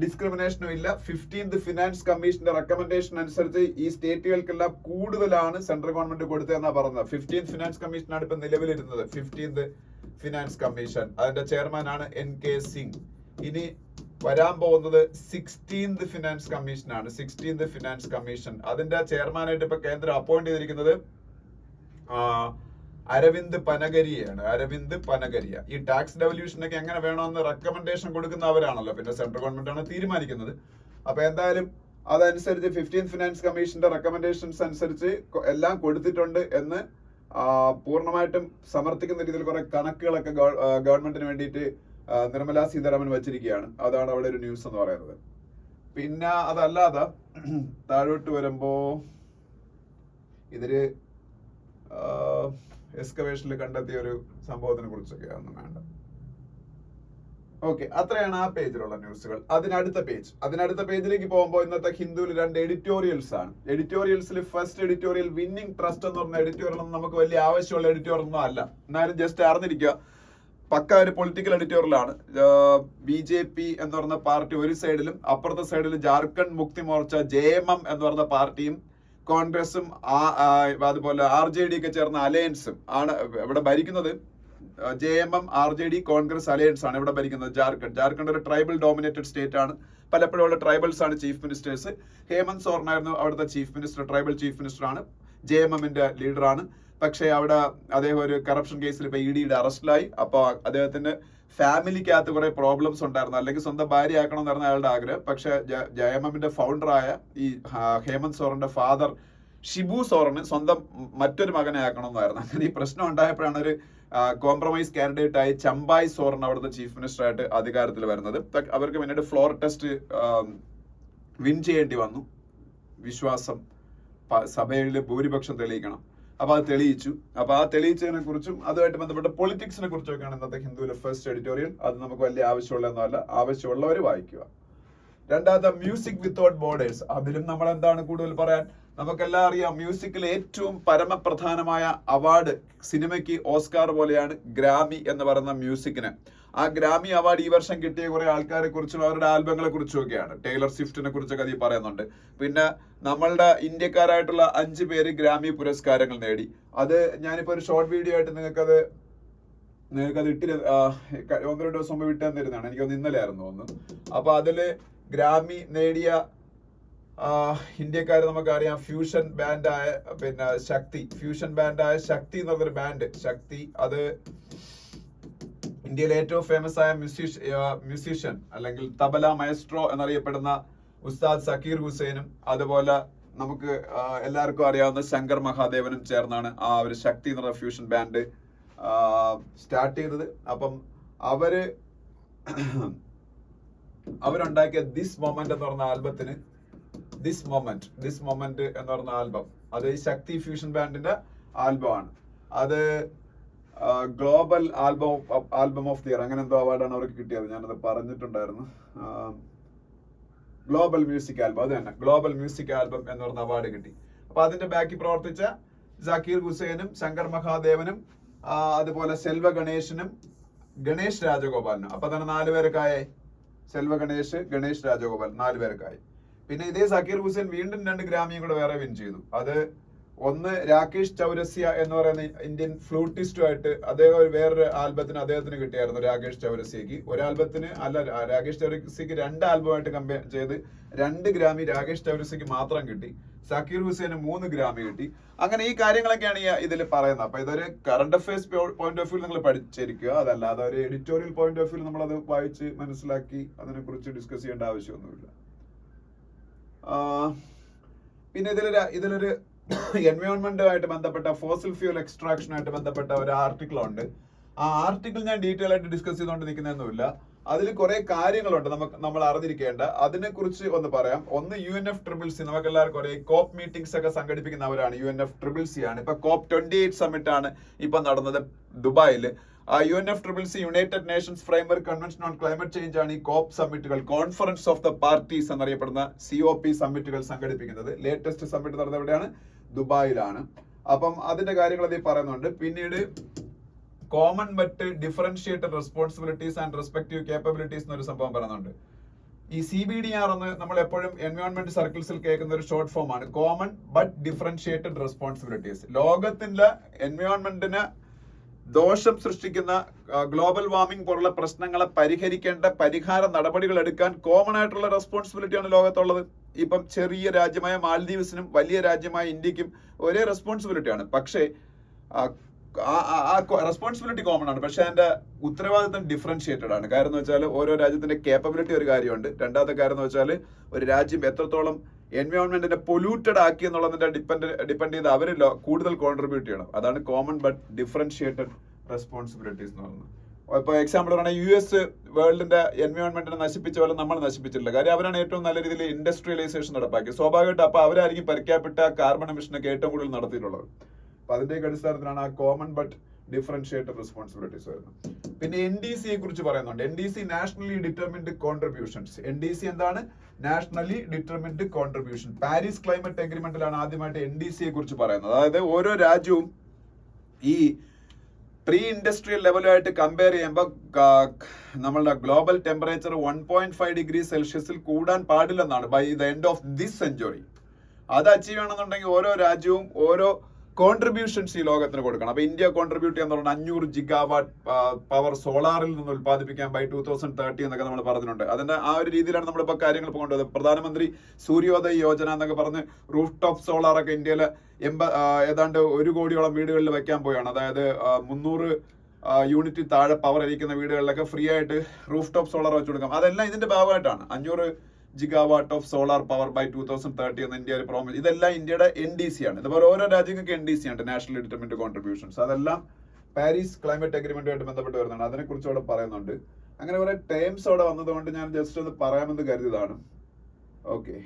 ഡിസ്ക്രിമിനേഷനും ഇല്ല. 15th ഫിനാൻസ് കമ്മീഷന്റെ റെക്കമെൻഡേഷൻ അനുസരിച്ച് ഈ സ്റ്റേറ്റുകൾക്കെല്ലാം കൂടുതലാണ് സെൻട്രൽ ഗവൺമെന്റ് കൊടുത്തതെന്നാ പറഞ്ഞത്. 15th ഫിനാൻസ് കമ്മീഷനാണ് ഇപ്പൊ നിലവിലിരുന്നത്. 15th ഫിനാൻസ് കമ്മീഷൻ, അതിന്റെ ചെയർമാനാണ് NK സിംഗ്. ഇനി വരാൻ പോകുന്നത് 16th ഫിനാൻസ് കമ്മീഷനാണ്. 16th ഫിനാൻസ് കമ്മീഷൻ, അതിന്റെ ചെയർമാനായിട്ട് ഇപ്പൊ കേന്ദ്രം അപ്പോയിന്റ് ചെയ്തിരിക്കുന്നത് അരവിന്ദ് പനഗരിയാണ്. അരവിന്ദ് പനഗരിയ. ഈ ടാക്സ് ഡെവല്യൂഷനൊക്കെ എങ്ങനെ വേണമെന്ന് റെക്കമെൻഡേഷൻ കൊടുക്കുന്ന അവരാണല്ലോ, പിന്നെ സെൻട്രൽ ഗവൺമെന്റ് ആണ് തീരുമാനിക്കുന്നത്. അപ്പൊ എന്തായാലും അതനുസരിച്ച് 15th ഫിനാൻസ് കമ്മീഷന്റെ റെക്കമെൻഡേഷൻസ് അനുസരിച്ച് എല്ലാം കൊടുത്തിട്ടുണ്ട് എന്ന് പൂർണ്ണമായിട്ടും സമർത്ഥിക്കുന്ന രീതിയിൽ കുറെ കണക്കുകളൊക്കെ ഗവൺമെന്റിന് വേണ്ടിയിട്ട് നിർമ്മല സീതാരാമൻ വച്ചിരിക്കുകയാണ്. അതാണ് അവിടെ ഒരു ന്യൂസ് എന്ന് പറയുന്നത്. പിന്നെ അതല്ലാതെ താഴോട്ട് വരുമ്പോ ഇതില് എക്സ്കവേഷനിൽ കണ്ടെത്തിയ ഒരു സംഭവത്തിനെ കുറിച്ചൊക്കെ ഒന്നും വേണ്ട. ഓക്കെ, അത്രയാണ് ആ പേജിലുള്ള ന്യൂസുകൾ. അതിനടുത്ത പേജിലേക്ക് പോകുമ്പോൾ ഇന്നത്തെ ഹിന്ദുവിൽ 2 എഡിറ്റോറിയൽസ് ആണ്. എഡിറ്റോറിയൽസിൽ ഫസ്റ്റ് എഡിറ്റോറിയൽ വിന്നിംഗ് ട്രസ്റ്റ് എന്ന് പറഞ്ഞ എഡിറ്റോറിയൽ ഒന്നും നമുക്ക് വലിയ ആവശ്യമുള്ള എഡിറ്റോറിയൽ ഒന്നും അല്ല. എന്നാലും ജസ്റ്റ് അറിഞ്ഞിരിക്കുക. പക്ക ഒരു പൊളിറ്റിക്കൽ എഡിറ്റോറിയലാണ്. BJP എന്ന് പറയുന്ന പാർട്ടി ഒരു സൈഡിലും അപ്പുറത്തെ സൈഡിൽ ജാർഖണ്ഡ് മുക്തി മോർച്ച JMM എന്ന് പറയുന്ന പാർട്ടിയും കോൺഗ്രസും അതുപോലെ RJD ഒക്കെ ചേർന്ന അലയൻസും ആണ് ഇവിടെ ഭരിക്കുന്നത്. JMM RJD കോൺഗ്രസ് അലയൻസ് ആണ് ഇവിടെ ഭരിക്കുന്നത്. ജാർഖണ്ഡ് ഒരു ട്രൈബൽ ഡോമിനേറ്റഡ് സ്റ്റേറ്റ് ആണ്. പലപ്പോഴും ഉള്ള ട്രൈബൽസ് ആണ് ചീഫ് മിനിസ്റ്റേഴ്സ്. ഹേമന്ത് സോറൻ ആയിരുന്നു അവിടുത്തെ chief minister, tribal chief minister ആണ്. JMMന്റെ ലീഡറാണ്. പക്ഷേ അവിടെ അദ്ദേഹം ഒരു കറപ്ഷൻ കേസിൽ ഇപ്പൊ EDയുടെ അറസ്റ്റിലായി. അപ്പോൾ അദ്ദേഹത്തിന്റെ ഫാമിലിക്കകത്ത് കുറെ പ്രോബ്ലംസ് ഉണ്ടായിരുന്നു, അല്ലെങ്കിൽ സ്വന്തം ഭാര്യ ആക്കണമെന്നായിരുന്നു അയാളുടെ ആഗ്രഹം. പക്ഷെ JMMന്റെ ഫൗണ്ടറായ ഈ ഹേമന്ത് സോറന്റെ ഫാദർ ഷിബു സോറന് സ്വന്തം മറ്റൊരു മകനെ ആക്കണമെന്നായിരുന്നു. അങ്ങനെ ഈ പ്രശ്നം ഉണ്ടായപ്പോഴാണ് ഒരു കോംപ്രമൈസ് കാൻഡിഡേറ്റ് ആയി ചമ്പായ് സോറൻ അവിടുത്തെ ചീഫ് മിനിസ്റ്റർ ആയിട്ട് അധികാരത്തിൽ വരുന്നത്. അവർക്ക് പിന്നീട് ഫ്ലോർ ടെസ്റ്റ് വിൻ ചെയ്യേണ്ടി വന്നു. വിശ്വാസം, സഭയിൽ ഭൂരിപക്ഷം തെളിയിക്കണം. അപ്പൊ അത് തെളിയിച്ചു. അപ്പൊ ആ തെളിയിച്ചതിനെ കുറിച്ചും അതുമായിട്ട് ബന്ധപ്പെട്ട പൊളിറ്റിക്സിനെ കുറിച്ചൊക്കെയാണ് ഇന്നത്തെ ഹിന്ദുവിലെ ഫസ്റ്റ് എഡിറ്റോറിയൽ. അത് നമുക്ക് വലിയ ആവശ്യമുള്ളതൊന്നുമല്ല, ആവശ്യമുള്ളവർ വായിക്കുക. രണ്ടാമത്തെ മ്യൂസിക് വിത്തൗട്ട് ബോർഡേഴ്സ്. അതിലും നമ്മൾ എന്താണ് കൂടുതൽ പറയാൻ, നമുക്കെല്ലാം അറിയാം മ്യൂസിക്കിൽ ഏറ്റവും പരമപ്രധാനമായ അവാർഡ് സിനിമയ്ക്ക് ഓസ്കാർ പോലെയാണ് ഗ്രാമി എന്ന് പറയുന്ന മ്യൂസിക്കിന്. ആ ഗ്രാമി അവാർഡ് ഈ വർഷം കിട്ടിയ കുറെ ആൾക്കാരെ കുറിച്ചും അവരുടെ ആൽബങ്ങളെ കുറിച്ചും ഒക്കെയാണ്. ടൈലർ സ്വിഫ്റ്റിനെ കുറിച്ചൊക്കെ അതിൽ പറയുന്നുണ്ട്. പിന്നെ നമ്മളുടെ ഇന്ത്യക്കാരായിട്ടുള്ള 5 പേര് ഗ്രാമി പുരസ്കാരങ്ങൾ നേടി. അത് ഞാനിപ്പോ ഒരു ഷോർട്ട് വീഡിയോ ആയിട്ട് നിങ്ങൾക്കത് ഇട്ട് 1-2 ദിവസം മുമ്പ് വിട്ടു തന്നിരുന്നതാണ്. എനിക്കൊന്ന് ഇന്നലെ ആയിരുന്നു തോന്നുന്നു. അപ്പൊ അതില് ഗ്രാമി നേടിയ ഇന്ത്യക്കാര് നമുക്കറിയാം. ഫ്യൂഷൻ ബാൻഡായ ഫ്യൂഷൻ ബാൻഡായ ശക്തി എന്ന് പറഞ്ഞൊരു ബാൻഡ്. ശക്തി അത് ഇന്ത്യയിലെ ഏറ്റവും ഫേമസ് ആയ മ്യൂസീഷ്യൻ അല്ലെങ്കിൽ തബല മയസ്ട്രോ എന്നറിയപ്പെടുന്ന ഉസ്താദ് സക്കീർ ഹുസൈനും അതുപോലെ നമുക്ക് എല്ലാവർക്കും അറിയാവുന്ന ശങ്കർ മഹാദേവനും ചേർന്നാണ് ആ ഒരു ശക്തി എന്ന് പറയുന്ന ഫ്യൂഷൻ ബാൻഡ് സ്റ്റാർട്ട് ചെയ്തത്. അപ്പം അവരുണ്ടാക്കിയ ദിസ് മൊമെന്റ് എന്ന് പറഞ്ഞ ആൽബത്തിന് ദിസ് മൊമെന്റ് എന്ന് പറഞ്ഞ ആൽബം അത് ഈ ശക്തി ഫ്യൂഷൻ ബാൻഡിന്റെ ആൽബമാണ്. അത് global album of the year അങ്ങനെ എന്തോ അവാർഡാണ് അവർക്ക് കിട്ടിയത്. ഞാനത് പറഞ്ഞിട്ടുണ്ടായിരുന്നു. ഗ്ലോബൽ മ്യൂസിക് ആൽബം, അത് തന്നെ ഗ്ലോബൽ മ്യൂസിക് ആൽബം എന്ന് പറഞ്ഞ അവാർഡ് കിട്ടി. അപ്പൊ അതിന്റെ ബാക്കി പ്രവർത്തിച്ച സക്കീർ ഹുസൈനും ശങ്കർ മഹാദേവനും അതുപോലെ സെൽവ ഗണേശനും ഗണേഷ് രാജഗോപാലിനും. അപ്പൊ തന്നെ 4 പേരൊക്കെയായി. സെൽവ ഗണേഷ് രാജഗോപാൽ 4 പേരൊക്കെയായി. പിന്നെ ഇതേ സക്കീർ ഹുസൈൻ വീണ്ടും 2 ഗ്രാമിയും കൂടെ വേറെ വിൻ ചെയ്തു. അത് ഒന്ന് രാകേഷ് ചൗരസിയ എന്ന് പറയുന്ന ഇന്ത്യൻ ഫ്ലൂട്ടിസ്റ്റുമായിട്ട് അദ്ദേഹം വേറൊരു ആൽബത്തിന് അദ്ദേഹത്തിന് കിട്ടിയായിരുന്നു. രാകേഷ് ചൗരസിയക്ക് ഒരു ആൽബത്തിന് അല്ല, രാകേഷ് ചൗരസിയക്ക് 2 ആൽബമായിട്ട് കമ്പയർ ചെയ്ത് 2 ഗ്രാമി രാകേഷ് ചൗരസിയക്ക് മാത്രം കിട്ടി. സക്കീർ ഹുസൈന് 3 ഗ്രാമി കിട്ടി. അങ്ങനെ ഈ കാര്യങ്ങളൊക്കെയാണ് ഇതിൽ പറയുന്നത്. അപ്പൊ ഇതൊരു current affairs point of view നിങ്ങൾ പഠിച്ചിരിക്കുക. അതല്ലാതെ ഒരു എഡിറ്റോറിയൽ പോയിന്റ് ഓഫ് വ്യൂ നമ്മളത് വായിച്ച് മനസ്സിലാക്കി അതിനെ കുറിച്ച് ഡിസ്കസ് ചെയ്യേണ്ട ആവശ്യമൊന്നുമില്ല. പിന്നെ ഇതിലൊരു എൻവയോൺമെന്റുമായിട്ട് ബന്ധപ്പെട്ട ഫോസിൽ ഫ്യൂൽ എക്സ്ട്രാക്ഷനുമായിട്ട് ബന്ധപ്പെട്ട ഒരു ആർട്ടിക്കിൾ ഉണ്ട്. ആ ആർട്ടിക്കിൾ ഞാൻ ഡീറ്റെയിൽ ആയിട്ട് ഡിസ്കസ് ചെയ്തുകൊണ്ട് നിൽക്കുന്നൊന്നുമില്ല. അതിൽ കുറെ കാര്യങ്ങളുണ്ട് നമ്മൾ അറിഞ്ഞിരിക്കേണ്ട. അതിനെ കുറിച്ച് ഒന്ന് പറയാം. ഒന്ന് UNFCCC. നമുക്ക് എല്ലാവർക്കും അറിയാം കോപ്പ് മീറ്റിംഗ്സ് ഒക്കെ സംഘടിപ്പിക്കുന്നവരാണ്. UNFCCC ആണ്. ഇപ്പൊ COP 28 സമ്മിറ്റ് ആണ് ഇപ്പൊ നടന്നത് ദുബായിൽ. UNFCCC United Nations framework convention on climate change ആണ് ഈ കോപ്പ് സമ്മിറ്റുകൾ, കോൺഫറൻസ് ഓഫ് ദ പാർട്ടീസ് എന്നറിയപ്പെടുന്ന COP സമ്മിറ്റുകൾ സംഘടിപ്പിക്കുന്നത്. ലേറ്റസ്റ്റ് സമ്മിറ്റ് നടന്നത് എവിടെയാണ്? ദുബായിലാണ്. അപ്പം അതിന്റെ കാര്യങ്ങൾ അതിൽ പറയുന്നുണ്ട്. പിന്നീട് common but differentiated responsibilities and respective capabilities എന്നൊരു സംഭവം പറയുന്നുണ്ട്. ഈ CBDR എന്ന് നമ്മൾ എപ്പോഴും എൻവയോൺമെന്റ് സർക്കിൾസിൽ കേൾക്കുന്ന ഒരു ഷോർട്ട് ഫോം ആണ്. Common but differentiated responsibilities. ലോകത്തിന്റെ എൻവയോൺമെന്റിന് ദോഷം സൃഷ്ടിക്കുന്ന ഗ്ലോബൽ വാർമിംഗ് പോലുള്ള പ്രശ്നങ്ങളെ പരിഹരിക്കേണ്ട പരിഹാര നടപടികൾ എടുക്കാൻ കോമൺ ആയിട്ടുള്ള റെസ്പോൺസിബിലിറ്റിയാണ് ലോകത്തുള്ളത്. ഇപ്പം ചെറിയ രാജ്യമായ മാൽദീവ്സിനും വലിയ രാജ്യമായ ഇന്ത്യക്കും ഒരേ റെസ്പോൺസിബിലിറ്റിയാണ്. പക്ഷേ ആ റെസ്പോൺസിബിലിറ്റി കോമൺ ആണ്. പക്ഷെ അതിന്റെ ഉത്തരവാദിത്തം ഡിഫറൻഷിയേറ്റഡ് ആണ്. കാരണം എന്ന് വെച്ചാൽ ഓരോ രാജ്യത്തിന്റെ കേപ്പബിലിറ്റി ഒരു കാര്യമുണ്ട്. രണ്ടാമത്തെ കാര്യം എന്ന് വെച്ചാൽ ഒരു രാജ്യം എത്രത്തോളം എൻവയോൺമെന്റിനെ പൊല്യൂട്ടഡ് ആക്കി എന്നുള്ളതിന്റെ ഡിപ്പെൻഡ് ചെയ്ത് അവർ കൂടുതൽ കോൺട്രിബ്യൂട്ട് ചെയ്യണം. അതാണ് കോമൺ ബട്ട് ഡിഫറൻഷിയേറ്റഡ് റെസ്പോൺസിബിലിറ്റീസ് എന്ന് പറയുന്നത്. ഇപ്പൊ എക്സാമ്പിൾ പറഞ്ഞാൽ US വേൾഡിന്റെ എൻവയോൺമെന്റിനെ നശിപ്പിച്ച പോലെ നമ്മൾ നശിപ്പിച്ചിട്ടില്ല. കാര്യം അവരാണ് ഏറ്റവും നല്ല രീതിയിൽ ഇൻഡസ്ട്രിയലൈസേഷൻ നടപ്പാക്കി. സ്വാഭാവികമായിട്ട് അപ്പൊ അവരായിരിക്കും പെർക്യാപിറ്റ കാർബൺ എമിഷനൊക്കെ ഏറ്റവും കൂടുതൽ നടത്തിയിട്ടുള്ളത്. അപ്പൊ അതിന്റെയൊക്കെ അടിസ്ഥാനത്തിലാണ് ആ കോമൺ ബട്ട് ഡിഫറൻഷിയേറ്റഡ് റെസ്പോൺസിബിലിറ്റീസ് വരുന്നത്. പിന്നെ NDC കുറിച്ച് പറയുന്നുണ്ട്. NDC nationally determined contributions. NDC എന്താണ്? Nationally determined contribution. Paris climate അഗ്രിമെന്റിലാണ് ആദ്യമായിട്ട് NDC കുറിച്ച് പറയുന്നത്. അതായത് ഓരോ രാജ്യവും ഈ പ്രീ ഇൻഡസ്ട്രിയൽ ലെവലുമായിട്ട് കമ്പയർ ചെയ്യുമ്പോൾ നമ്മളുടെ ഗ്ലോബൽ ടെമ്പറേച്ചർ 1.5 ഡിഗ്രി സെൽഷ്യസിൽ കൂടാൻ പാടില്ലെന്നാണ് by the end of this century. അത് അച്ചീവ് ചെയ്യണമെന്നുണ്ടെങ്കിൽ ഓരോ രാജ്യവും ഓരോ കോൺട്രിബ്യൂഷൻസ് ഈ ലോകത്തിന് കൊടുക്കണം. അപ്പൊ ഇന്ത്യ കോൺട്രിബ്യൂട്ട് ചെയ്യാൻ പറഞ്ഞാൽ 500 ജിഗാവാട്ട് പവർ സോളാറിൽ നിന്ന് ഉത്പാദിപ്പിക്കാൻ ബൈ 2030 എന്നൊക്കെ നമ്മൾ പറഞ്ഞിട്ടുണ്ട്. അതിന്റെ ആ ഒരു രീതിയിലാണ് നമ്മളിപ്പോൾ കാര്യങ്ങൾ കൊണ്ടുപോകുന്നത്. പ്രധാനമന്ത്രി സൂര്യോദയ യോജന എന്നൊക്കെ പറഞ്ഞ് റൂഫ് ടോപ്പ് സോളാർ ഒക്കെ ഇന്ത്യയിലെ ഏതാണ്ട് 1 കോടിയോളം വീടുകളിൽ വെക്കാൻ പോയാണ്. അതായത് 300 യൂണിറ്റ് താഴെ പവർ ഇരിക്കുന്ന വീടുകളിലൊക്കെ ഫ്രീ ആയിട്ട് റൂഫ് ടോപ്പ് സോളാർ വെച്ച് കൊടുക്കാം. അതെല്ലാം ഇതിന്റെ ഭാഗമായിട്ടാണ്. 500 gigawatt of solar power by 2030 എന്ന് ഇന്ത്യ ഒരു പ്രോമിസ്. ഇതെല്ലാം ഇന്ത്യയുടെ NDC ആണ്. ഇതുപോലെ ഓരോ രാജ്യങ്ങൾക്ക് NDC ഉണ്ട്, നാഷണൽ ഡിറ്റർമിൻഡ് കോൺട്രിബ്യൂഷൻസ്. അതെല്ലാം പാരീസ് ക്ലൈമറ്റ് അഗ്രിമെന്റുമായിട്ട് ബന്ധപ്പെട്ട് വരുന്നതാണ്. അതിനെക്കുറിച്ച് അവിടെ പറയുന്നുണ്ട്. അങ്ങനെ കുറെ ടേംസ് അവിടെ വന്നതുകൊണ്ട് ഞാൻ ജസ്റ്റ് ഒന്ന് പറയാമെന്ന് കരുതിയതാണ്. ഓക്കെ,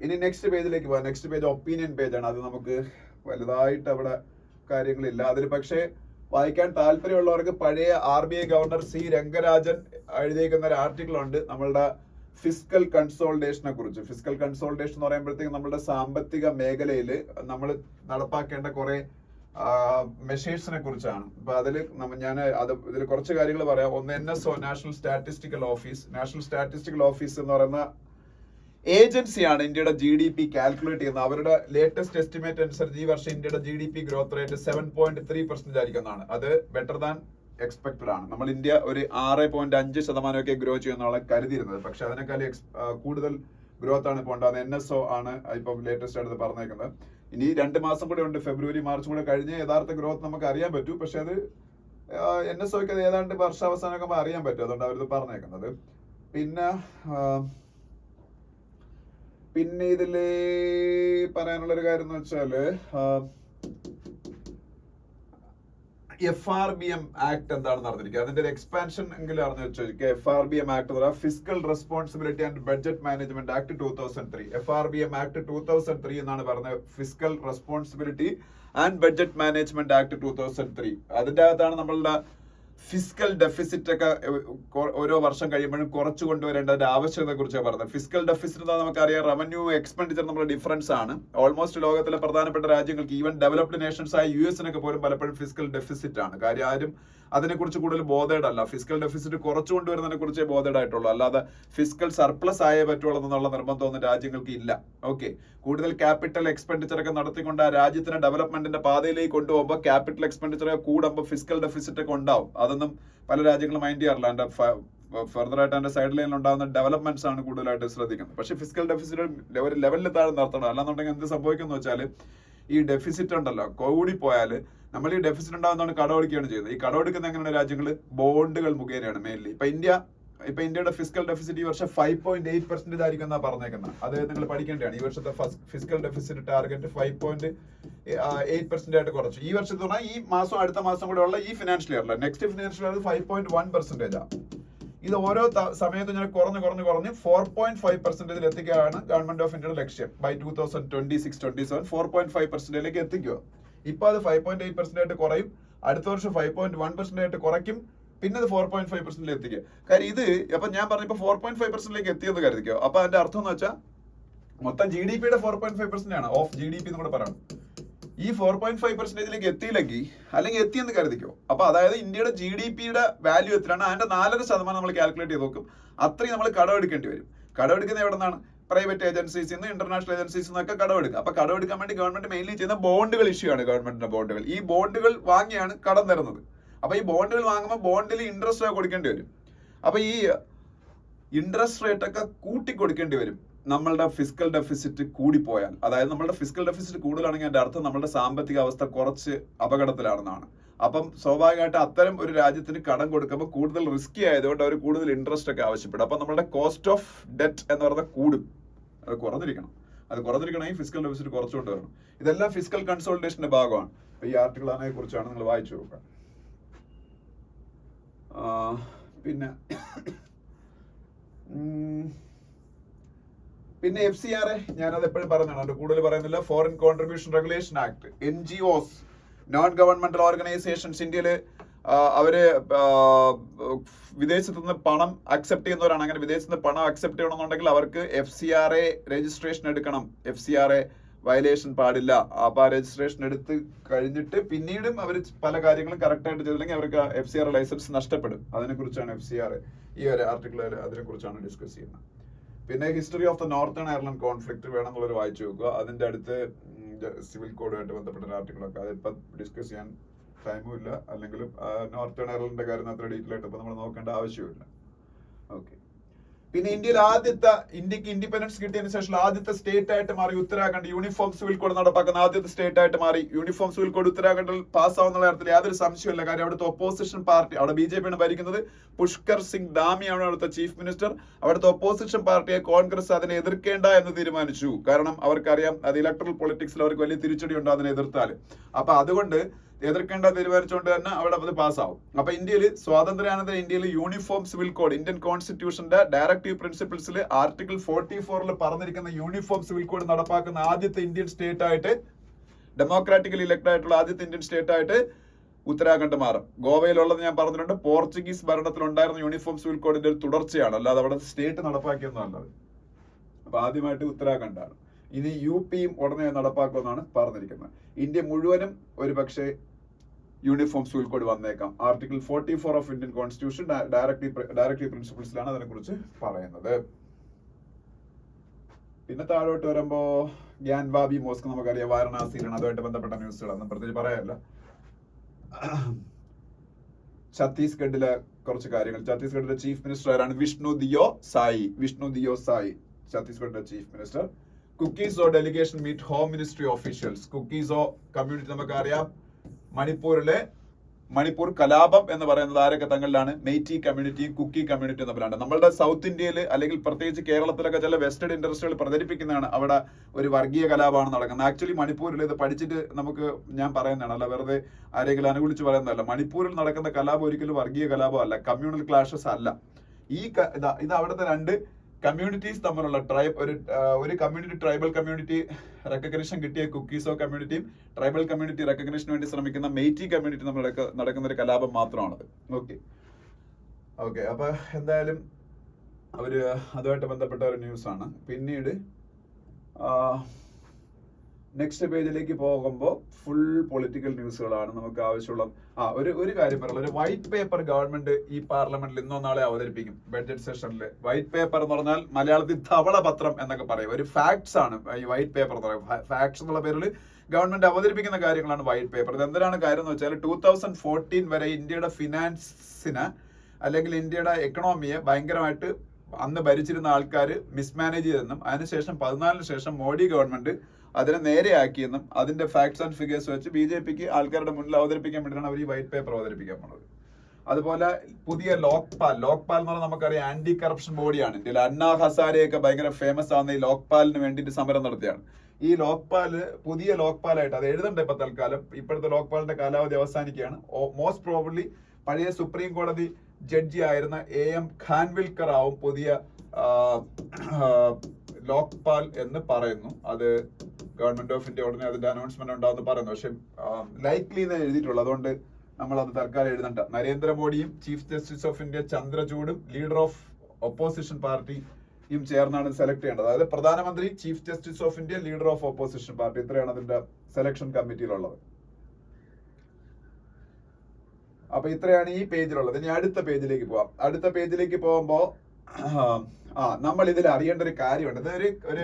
ഇനി നെക്സ്റ്റ് പേജിലേക്ക് പോകാം. നെക്സ്റ്റ് പേജ് ഒപ്പീനിയൻ പേജാണ്. അത് നമുക്ക് വലുതായിട്ട് അവിടെ കാര്യങ്ങളില്ല അതിൽ. പക്ഷേ വായിക്കാൻ താല്പര്യമുള്ളവർക്ക് പഴയ RBI ഗവർണർ C രംഗരാജൻ എഴുതിയിരിക്കുന്ന ഒരു ആർട്ടിക്കിൾ ഉണ്ട് നമ്മളുടെ ഫിസ്ക്കൽ കൺസോൾട്ടേഷനെ കുറിച്ച്. ഫിസ്ക്കൽ കൺസോൾട്ടേഷൻ എന്ന് പറയുമ്പോഴത്തേക്കും നമ്മുടെ സാമ്പത്തിക മേഖലയിൽ നമ്മൾ നടപ്പാക്കേണ്ട കുറെ മെഷേഴ്സിനെ കുറിച്ചാണ്. അപ്പൊ അതിൽ ഇതിൽ കുറച്ച് കാര്യങ്ങൾ പറയാം. ഒന്ന് NSO, national statistical office. National statistical office എന്ന് പറയുന്ന ഏജൻസിയാണ് ഇന്ത്യയുടെ GDP കാൽക്കുലേറ്റ് ചെയ്യുന്നത്. അവരുടെ ലേറ്റസ്റ്റ് എസ്റ്റിമേറ്റ് അനുസരിച്ച് ഈ വർഷം ഇന്ത്യയുടെ GDP ഗ്രോത്ത് റേറ്റ് 7.3% ആയിരിക്കുന്നതാണ്. അത് ബെറ്റർ ദാൻ എക്സ്പെക്ടഡ് ആണ്. നമ്മൾ ഇന്ത്യ ഒരു 6.5% ഗ്രോ ചെയ്യുന്നതാണ് കരുതിയിരുന്നത്. പക്ഷെ അതിനേക്കാൾ കൂടുതൽ ഗ്രോത്ത് ആണ് ഇപ്പോൾ ഉണ്ടാകുന്നത്. NSO ആണ് ഇപ്പം ലേറ്റസ്റ്റ് ആയിട്ട് പറഞ്ഞേക്കുന്നത്. ഇനി 2 മാസം കൂടെ ഉണ്ട്, ഫെബ്രുവരി മാർച്ചും കൂടെ കഴിഞ്ഞ് യഥാർത്ഥ ഗ്രോത്ത് നമുക്ക് അറിയാൻ പറ്റൂ. പക്ഷെ അത് NSOയ്ക്ക് അത് ഏതാണ്ട് വർഷാവസാനമൊക്കെ അറിയാൻ പറ്റും. അതുകൊണ്ട് അവരിത് പറഞ്ഞേക്കുന്നത്. പിന്നെ ഇതില് പറയാനുള്ളൊരു കാര്യം എന്ന് വെച്ചാല് FRBM ആക്ട് എന്താണെന്ന് അറിഞ്ഞിരിക്കുക. അതിന്റെ ഒരു എക്സ്പാൻഷൻ എങ്കിലും അറിഞ്ഞു വെച്ചോദിക്കുക. FRBM ആക്ട് എന്ന് പറയുക fiscal responsibility and budget management act 2003. FRBM act 2003 എന്നാണ് പറഞ്ഞത്. Fiscal responsibility and budget management act 2003. അതിന്റെ അകത്താണ് നമ്മളുടെ ഫിസ്ക്കൽ ഡെഫിസിറ്റ് ഒക്കെ ഓരോ വർഷം കഴിയുമ്പോഴും കുറച്ചു കൊണ്ടുവരേണ്ടതിന്റെ ആവശ്യകതയെ കുറിച്ചാണ് പറഞ്ഞത്. ഫിസ്ക്കൽ ഡെഫിസിറ്റ് എന്താ നമുക്കറിയാം, റവന്യൂ എക്സ്പെൻഡിച്ചർ നമ്മുടെ ഡിഫറൻസ് ആണ്. ഓൾമോസ്റ്റ് ലോകത്തിലെ പ്രധാനപ്പെട്ട രാജ്യങ്ങൾക്ക്, ഈവൻ ഡെവലപ്ഡ് നേഷൻസ് ആയ US-നൊക്കെ പോലും പലപ്പോഴും ഫിസ്ക്കൽ ഡെഫിസിറ്റ് ആണ്. കാര്യം ആരും അതിനെക്കുറിച്ച് കൂടുതൽ ബോധേഡ് അല്ല. ഫിസ്ക്കൽ ഡെഫിസിറ്റ് കുറച്ചു കൊണ്ടുവരുന്നതിനെ കുറിച്ചേ ബോധേഡ് ആയിട്ടുള്ളൂ. അല്ലാതെ ഫിസ്ക്കൽ സർപ്ലസ് ആയേ പറ്റുള്ളൂ എന്നുള്ള നിർബന്ധമൊന്നും രാജ്യങ്ങൾക്ക് ഇല്ല. ഓക്കെ, കൂടുതൽ ക്യാപിറ്റൽ എക്സ്പെൻഡിച്ചർ ഒക്കെ നടത്തിക്കൊണ്ട് ആ രാജ്യത്തിന് ഡെവലപ്മെന്റിന്റെ പാതയിലേക്ക് കൊണ്ടുപോകുമ്പോൾ ക്യാപിറ്റൽ എക്സ്പെൻഡിച്ചർ കൂടുമ്പോൾ ഫിസ്ക്കൽ ഡെഫിസിറ്റ് ഒക്കെ ഉണ്ടാവും. അതൊന്നും പല രാജ്യങ്ങളും മൈൻഡ് ചെയ്യാറില്ല. അതിന്റെ ഫർദർ ആയിട്ട് അതിന്റെ സൈഡ് ലൈനിൽ ഉണ്ടാകുന്ന ഡെവലപ്മെന്റ്സ് ആണ് കൂടുതലായിട്ട് ശ്രദ്ധിക്കുന്നത്. പക്ഷേ ഫിസ്ക്കൽ ഡെഫിസിറ്റ് ഒരു ലെവലിൽ താഴെ നടത്തണം. അല്ലാന്നുണ്ടെങ്കിൽ എന്ത് സംഭവിക്കുന്നു വെച്ചാൽ ഈ ഡെഫിസിറ്റ് ഉണ്ടല്ലോ കൂടിപ്പോയാൽ നമ്മൾ ഈ ഡെഫിസിറ്റ് ഉണ്ടാകുന്നതാണ് കടമെടുക്കുകയാണ് ചെയ്യുന്നത്. ഈ കടമെടുക്കുന്ന എങ്ങനെയാണ് രാജ്യങ്ങൾ ബോണ്ടുകൾ മുഖേനയാണ് മെയിൻലി. ഇപ്പൊ ഇന്ത്യയുടെ ഫിസ്ക്കൽ ഡെഫിസിറ്റ് ഈ വർഷം 5.8% ആയിരിക്കും എന്നാ പറഞ്ഞേക്കുന്നത്. അത് നിങ്ങൾ പഠിക്കേണ്ടതാണ്. ഈ വർഷത്തെ ഫിസ്ക്കൽ ഡെഫിസിറ്റ് ടാർഗറ്റ് 5.8% ആയിട്ട് കുറച്ചു. ഈ വർഷത്തെ പറഞ്ഞാൽ ഈ മാസം അടുത്ത മാസം കൂടെ ഉള്ള ഈ ഫിനാൻഷ്യൽ ഇയറിൽ, നെക്സ്റ്റ് ഫിനാൻഷ്യൽ ഇയർ 5.1% ആണ്. ഇത് ഓരോ സമയത്തും ഇങ്ങനെ കുറഞ്ഞ് 4.5% എത്തിക്കാനാണ് ഗവൺമെന്റ് ഓഫ് ഇന്ത്യയുടെ ലക്ഷ്യം. ബൈ 2026-27 4.5% എത്തിക്കുക. ഇപ്പൊ അത് 5.8% ആയിട്ട് കുറയും. അടുത്ത വർഷം 5.1% ആയിട്ട് കുറയ്ക്കും. പിന്നെ അത് 4.5% എത്തിക്കുക. കാര്യം ഇത് അപ്പൊ ഞാൻ പറഞ്ഞപ്പോ 4.5% എത്തിയെന്ന് കരുതിക്കോ. അപ്പൊ അതിന്റെ അർത്ഥം എന്ന് വെച്ചാൽ മൊത്തം GDP-യുടെ 4.5% ആണ്. ഓഫ് GDP എന്ന് കൂടെ പറയണം. ഈ 4.5% എത്തിയില്ലെങ്കിൽ അല്ലെങ്കിൽ എത്തിയെന്ന് കരുതിക്കോ. അപ്പൊ അതായത് ഇന്ത്യയുടെ GDP-യുടെ വാല്യൂ എത്രയാണ് അതിന്റെ 4% നമ്മൾ കാൽക്കുലേറ്റ് ചെയ്ത് നോക്കും. അത്രയും നമ്മൾ കടമെടുക്കേണ്ടി വരും. കടമെടുക്കുന്നത് എവിടെ നിന്നാണ്? പ്രൈവറ്റ് ഏജൻസീസിൽ നിന്ന്, ഇന്റർനാഷണൽ ഏജൻസീസിൽ നിന്നൊക്കെ കടമെടുക്കുക. അപ്പൊ കടമെടുക്കാൻ വേണ്ടി ഗവൺമെന്റ് മെയിൻലി ചെയ്യുന്ന ബോണ്ടുകൾ ഇഷ്യൂ ആണ്. ഗവൺമെന്റിന്റെ ബോണ്ടുകൾ. ഈ ബോണ്ടുകൾ വാങ്ങിയാണ് കടം തരുന്നത്. അപ്പൊ ഈ ബോണ്ടുകൾ വാങ്ങുമ്പോൾ ബോണ്ടിൽ ഇൻട്രസ്റ്റ് ഒക്കെ കൊടുക്കേണ്ടി വരും. അപ്പൊ ഈ ഇൻട്രസ്റ്റ് റേറ്റ് ഒക്കെ കൂട്ടി കൊടുക്കേണ്ടി വരും നമ്മളുടെ ഫിസ്ക്കൽ ഡെഫിസിറ്റ് കൂടിപ്പോയാൽ. അതായത് നമ്മളുടെ ഫിസ്ക്കൽ ഡെഫിസിറ്റ് കൂടുതലാണെങ്കിൽ അതിന്റെ അർത്ഥം നമ്മുടെ സാമ്പത്തിക അവസ്ഥ കുറച്ച് അപകടത്തിലാണെന്നാണ്. അപ്പം സ്വാഭാവികമായിട്ട് അത്തരം ഒരു രാജ്യത്തിന് കടം കൊടുക്കുമ്പോൾ കൂടുതൽ റിസ്കി ആയതുകൊണ്ട് അവർ കൂടുതൽ ഇൻട്രസ്റ്റ് ഒക്കെ ആവശ്യപ്പെടും. അപ്പൊ നമ്മുടെ കോസ്റ്റ് ഓഫ് ഡെറ്റ് എന്ന് പറയുന്നത് കൂടും. അത് കുറഞ്ഞിരിക്കണമെങ്കിൽ ഫിസ്ക്കൽ ഡെഫിസിറ്റ് കുറച്ചുകൊണ്ട് വരണം. ഇതെല്ലാം ഫിസ്ക്കൽ കൺസോൾട്ടേഷന്റെ ഭാഗമാണ്. ഈ ആർട്ടിക്കിൾ അതിനെ കുറിച്ചാണ്, നിങ്ങൾ വായിച്ചു നോക്കുക. പിന്നെ FCRA ഞാനത് എപ്പോഴും പറയുന്നതാണ്, കൂടുതൽ പറയുന്നില്ല. Foreign contribution regulation act. NGOs, non governmental organisations ഇന്ത്യയില് അവര് വിദേശത്ത് നിന്ന് പണം അക്സെപ്റ്റ് ചെയ്യുന്നവരാണ്. അങ്ങനെ വിദേശത്ത് നിന്ന് പണം അക്സെപ്റ്റ് ചെയ്യണമെന്നുണ്ടെങ്കിൽ അവർക്ക് FCRA രജിസ്ട്രേഷൻ എടുക്കണം. FCRA വയലേഷൻ പാടില്ല. അപ്പൊ ആ രജിസ്ട്രേഷൻ എടുത്ത് കഴിഞ്ഞിട്ട് പിന്നീടും അവർ പല കാര്യങ്ങളും കറക്റ്റ് ആയിട്ട് ചെയ്തില്ലെങ്കിൽ അവർക്ക് FCR ലൈസൻസ് നഷ്ടപ്പെടും. അതിനെക്കുറിച്ചാണ് FCR ഈ ഒരു ആർട്ടിക്കിൾ അതിനെക്കുറിച്ചാണ് ഡിസ്കസ് ചെയ്യുന്നത്. പിന്നെ history of the northern Ireland conflict വേണമെന്നുള്ളൊരു വായിച്ചു നോക്കുക. അതിന്റെ അടുത്ത് സിവിൽ കോഡുമായിട്ട് ബന്ധപ്പെട്ട ഒരു ആർട്ടിക്കിളൊക്കെ അതിപ്പം ഡിസ്കസ് ചെയ്യാൻ ടൈമും ഇല്ല, അല്ലെങ്കിൽ നോർത്തേൺ അയർലൻഡിന്റെ കാര്യം അത്ര ഡീറ്റെയിൽ ആയിട്ട് ഇപ്പൊ നമ്മൾ നോക്കേണ്ട ആവശ്യമില്ല. ഓക്കെ. പിന്നെ ഇന്ത്യക്ക് ഇൻഡിപെൻഡൻസ് കിട്ടിയതിനു ശേഷം ആദ്യത്തെ സ്റ്റേറ്റ് ആയിട്ട് മാറി ഉത്തരാഖണ്ഡ്. യൂണിഫോം സിവിൽ കോഡ് നടപ്പാക്കുന്ന ആദ്യത്തെ സ്റ്റേറ്റ് ആയിട്ട് മാറി. യൂണിഫോം സിവിൽ കോഡ് ഉത്തരാഖണ്ഡിൽ പാസ്സാവുന്ന കാര്യത്തിൽ യാതൊരു സംശയമില്ല. കാര്യം അവിടുത്തെ ഒപ്പോസിഷൻ പാർട്ടി, അവിടെ BJP ആണ് ഭരിക്കുന്നത്. പുഷ്കർ സിംഗ് ധാമിയാണ് അവിടുത്തെ ചീഫ് മിനിസ്റ്റർ. അവിടുത്തെ ഒപ്പോസിഷൻ പാർട്ടിയെ കോൺഗ്രസ് അതിനെ എതിർക്കേണ്ട എന്ന് തീരുമാനിച്ചു. കാരണം അവർക്കറിയാം അത് ഇലക്ട്രൽ പൊളിറ്റിക്സിൽ അവർക്ക് വലിയ തിരിച്ചടി ഉണ്ട് അതിനെ എതിർത്താൽ. അപ്പൊ അതുകൊണ്ട് എതിർക്കേണ്ട തീരുമാനിച്ചുകൊണ്ട് തന്നെ അവിടെ അത് പാസ്സാവും. അപ്പൊ ഇന്ത്യയിൽ സ്വാതന്ത്ര്യാനന്തര ഇന്ത്യയിൽ യൂണിഫോം സിവിൽ കോഡ്, ഇന്ത്യൻ കോൺസ്റ്റിറ്റ്യൂഷന്റെ ഡയറക്റ്റീവ് പ്രിൻസിപ്പിൾസിൽ ആർട്ടിക്കിൾ 44 പറഞ്ഞിരിക്കുന്ന യൂണിഫോം സിവിൽ കോഡ് നടപ്പാക്കുന്ന ആദ്യത്തെ ഇന്ത്യൻ സ്റ്റേറ്റ് ആയിട്ട്, ഡെമോക്രാറ്റിക്കലി ഇലക്ട് ആയിട്ടുള്ള ആദ്യത്തെ ഇന്ത്യൻ സ്റ്റേറ്റ് ആയിട്ട് ഉത്തരാഖണ്ഡ് മാറും. ഗോവയിലുള്ളത് ഞാൻ പറഞ്ഞിട്ടുണ്ട്, പോർച്ചുഗീസ് ഭരണത്തിൽ ഉണ്ടായിരുന്ന യൂണിഫോം സിവിൽ കോഡിന്റെ ഒരു തുടർച്ചയാണ്, അല്ലാതെ അവിടെ സ്റ്റേറ്റ് നടപ്പാക്കിയൊന്നും അല്ലത്. അപ്പൊ ആദ്യമായിട്ട് ഉത്തരാഖണ്ഡാണ്. ഇനി UPയും ഉടനെ നടപ്പാക്കുമെന്നാണ് പറഞ്ഞിരിക്കുന്നത്. ഇന്ത്യ മുഴുവനും ഒരു പക്ഷേ യൂണിഫോം സിവിൽ കോഡ് വന്നേക്കാം. Article 44 of Indian constitution directive പ്രിൻസിപ്പിൾസിലാണ് അതിനെക്കുറിച്ച് പറയുന്നത്. പിന്നെ താഴോട്ട് വരുമ്പോ ഗ്യാൻവാബി മോസ്ക് നമുക്കറിയാം, വാരണാസിയിലാണ്. അതുമായിട്ട് ബന്ധപ്പെട്ട ന്യൂസുകളൊന്നും പ്രത്യേകിച്ച് പറയാനില്ല. ഛത്തീസ്ഗഡിലെ കുറച്ച് കാര്യങ്ങൾ. ഛത്തീസ്ഗഡിലെ ചീഫ് മിനിസ്റ്റർ ആരാണ്? വിഷ്ണു ദിയോ സായി, ഛത്തീസ്ഗഡിലെ chief minister. Kuki Zo delegation meet home ministry officials. Kuki Zo community നമുക്കറിയാം, മണിപ്പൂർ കലാപം എന്ന് പറയുന്നത് ആരൊക്കെ തങ്ങളിലാണ്? മെയ്റ്റി കമ്മ്യൂണിറ്റി, കുക്കി കമ്മ്യൂണിറ്റി തമ്മിലാണ്. നമ്മളുടെ സൗത്ത് ഇന്ത്യയിൽ അല്ലെങ്കിൽ പ്രത്യേകിച്ച് കേരളത്തിലൊക്കെ ചില വെസ്റ്റഡ് ഇൻഡസ്ട്രികൾ പ്രചരിപ്പിക്കുന്നതാണ് അവിടെ ഒരു വർഗീയ കലാപമാണ് നടക്കുന്നത്. ആക്ച്വലി മണിപ്പൂരിൽ ഇത് പഠിച്ചിട്ട് ഞാൻ പറയുന്നതാണ്, അല്ല വെറുതെ ആരെങ്കിലും അനുകൂലിച്ച് പറയുന്നതല്ല. മണിപ്പൂരിൽ നടക്കുന്ന കലാപം ഒരിക്കലും വർഗീയ കലാപം അല്ല, കമ്മ്യൂണൽ ക്ലാഷസ് അല്ല. ഇത് അവിടുത്തെ രണ്ട് കമ്മ്യൂണിറ്റീസ് തമ്മിലുള്ള ഒരു കമ്മ്യൂണിറ്റി, ട്രൈബൽ കമ്മ്യൂണിറ്റി റെക്കഗ്നിഷൻ കിട്ടിയ കുക്കീസോ കമ്മ്യൂണിറ്റിയും ട്രൈബൽ കമ്മ്യൂണിറ്റി റെക്കഗ്നിഷന് വേണ്ടി ശ്രമിക്കുന്ന മെയ്റ്റി കമ്മ്യൂണിറ്റി തമ്മിൽ നടക്കുന്ന ഒരു കലാപം മാത്രമാണത്. ഓക്കെ. അപ്പൊ എന്തായാലും അതുമായിട്ട് ബന്ധപ്പെട്ട ഒരു ന്യൂസ് ആണ്. പിന്നീട് നെക്സ്റ്റ് പേജിലേക്ക് പോകുമ്പോൾ ഫുൾ പൊളിറ്റിക്കൽ ന്യൂസുകളാണ് നമുക്ക് ആവശ്യമുള്ള. ഒരു കാര്യം പറയാം, ഒരു വൈറ്റ് പേപ്പർ ഗവൺമെന്റ് ഈ പാർലമെന്റിൽ ഇന്നോ നാളെ അവതരിപ്പിക്കും ബഡ്ജറ്റ് സെഷനിൽ. വൈറ്റ് പേപ്പർ എന്ന് പറഞ്ഞാൽ മലയാളത്തിൽ ധവളപത്രം എന്നൊക്കെ പറയും. ഒരു ഫാക്ട്സ് ആണ് ഈ വൈറ്റ് പേപ്പർ എന്ന് പറയുന്നത്. ഫാക്ട്സ് എന്നുള്ള പേരിൽ ഗവൺമെന്റ് അവതരിപ്പിക്കുന്ന കാര്യങ്ങളാണ് വൈറ്റ് പേപ്പർ. ഇത് എന്തിനാണ് കാര്യം എന്ന് വെച്ചാൽ 2014 വരെ ഇന്ത്യയുടെ ഫിനാൻസിന് അല്ലെങ്കിൽ ഇന്ത്യയുടെ എക്കണോമിയെ ഭയങ്കരമായിട്ട് അന്ന് ഭരിച്ചിരുന്ന ആൾക്കാർ മിസ്മാനേജ് ചെയ്തെന്നും അതിനുശേഷം 14 ശേഷം മോഡി ഗവൺമെന്റ് അതിനെ നേരെയാക്കിയെന്നും അതിന്റെ ഫാക്ട്സ് ആൻഡ് ഫിഗേഴ്സ് വെച്ച് BJPക്ക് ആൾക്കാരുടെ മുന്നിൽ അവതരിപ്പിക്കാൻ വേണ്ടിയിട്ടാണ് അവർ ഈ വൈറ്റ് പേപ്പർ അവതരിപ്പിക്കാൻ പോകുന്നത്. അതുപോലെ പുതിയ ലോക്പാൽ എന്ന് പറഞ്ഞാൽ നമുക്കറിയാം ആന്റി കറപ്ഷൻ ബോഡിയാണ്. ഇന്ത്യയിൽ അണ്ണാ ഹസാരെയൊക്കെ ഭയങ്കര ഫേമസ് ആവുന്ന ഈ ലോക്പാലിന് വേണ്ടിയിട്ട് സമരം നടത്തിയാണ്. ഈ പുതിയ ലോക്പാലായിട്ട് അത് എഴുതണ്ട ഇപ്പൊ തൽക്കാലം. ഇപ്പോഴത്തെ ലോക്പാലിന്റെ കാലാവധി അവസാനിക്കുകയാണ്. മോസ്റ്റ് പ്രോബബ്ലി പഴയ സുപ്രീം കോടതി ജഡ്ജി ആയിരുന്ന AM ഖാൻവിൽക്കർ ആവും പുതിയ ലോക്പാൽ എന്ന് പറയുന്നു. അത് ഗവൺമെന്റ് ഓഫ് ഇന്ത്യ ഉടനെ അതിന്റെ അനൗൺസ്മെന്റ് ഉണ്ടാവുമെന്ന് പറയുന്നു. പക്ഷെ ലൈക്ലി എന്ന് എഴുതിയിട്ടുള്ളൂ, അതുകൊണ്ട് നമ്മൾ അത് തൽക്കാലം എഴുതണ്ട. നരേന്ദ്രമോദിയും ചീഫ് ജസ്റ്റിസ് ഓഫ് ഇന്ത്യ ചന്ദ്രചൂഡും ലീഡർ ഓഫ് ഒപ്പോസിഷൻ പാർട്ടിയും ചേർന്നാണ് സെലക്ട് ചെയ്യേണ്ടത്. അതായത് പ്രധാനമന്ത്രി, chief justice of India, leader of opposition party, ഇത്രയാണ് അതിന്റെ സെലക്ഷൻ കമ്മിറ്റിയിലുള്ളത്. അപ്പൊ ഇത്രയാണ് ഈ പേജിലുള്ളത്. ഇനി അടുത്ത പേജിലേക്ക് പോവാം. അടുത്ത പേജിലേക്ക് പോകുമ്പോ നമ്മൾ ഇതിൽ അറിയേണ്ട ഒരു കാര്യമുണ്ട്. ഇതൊരു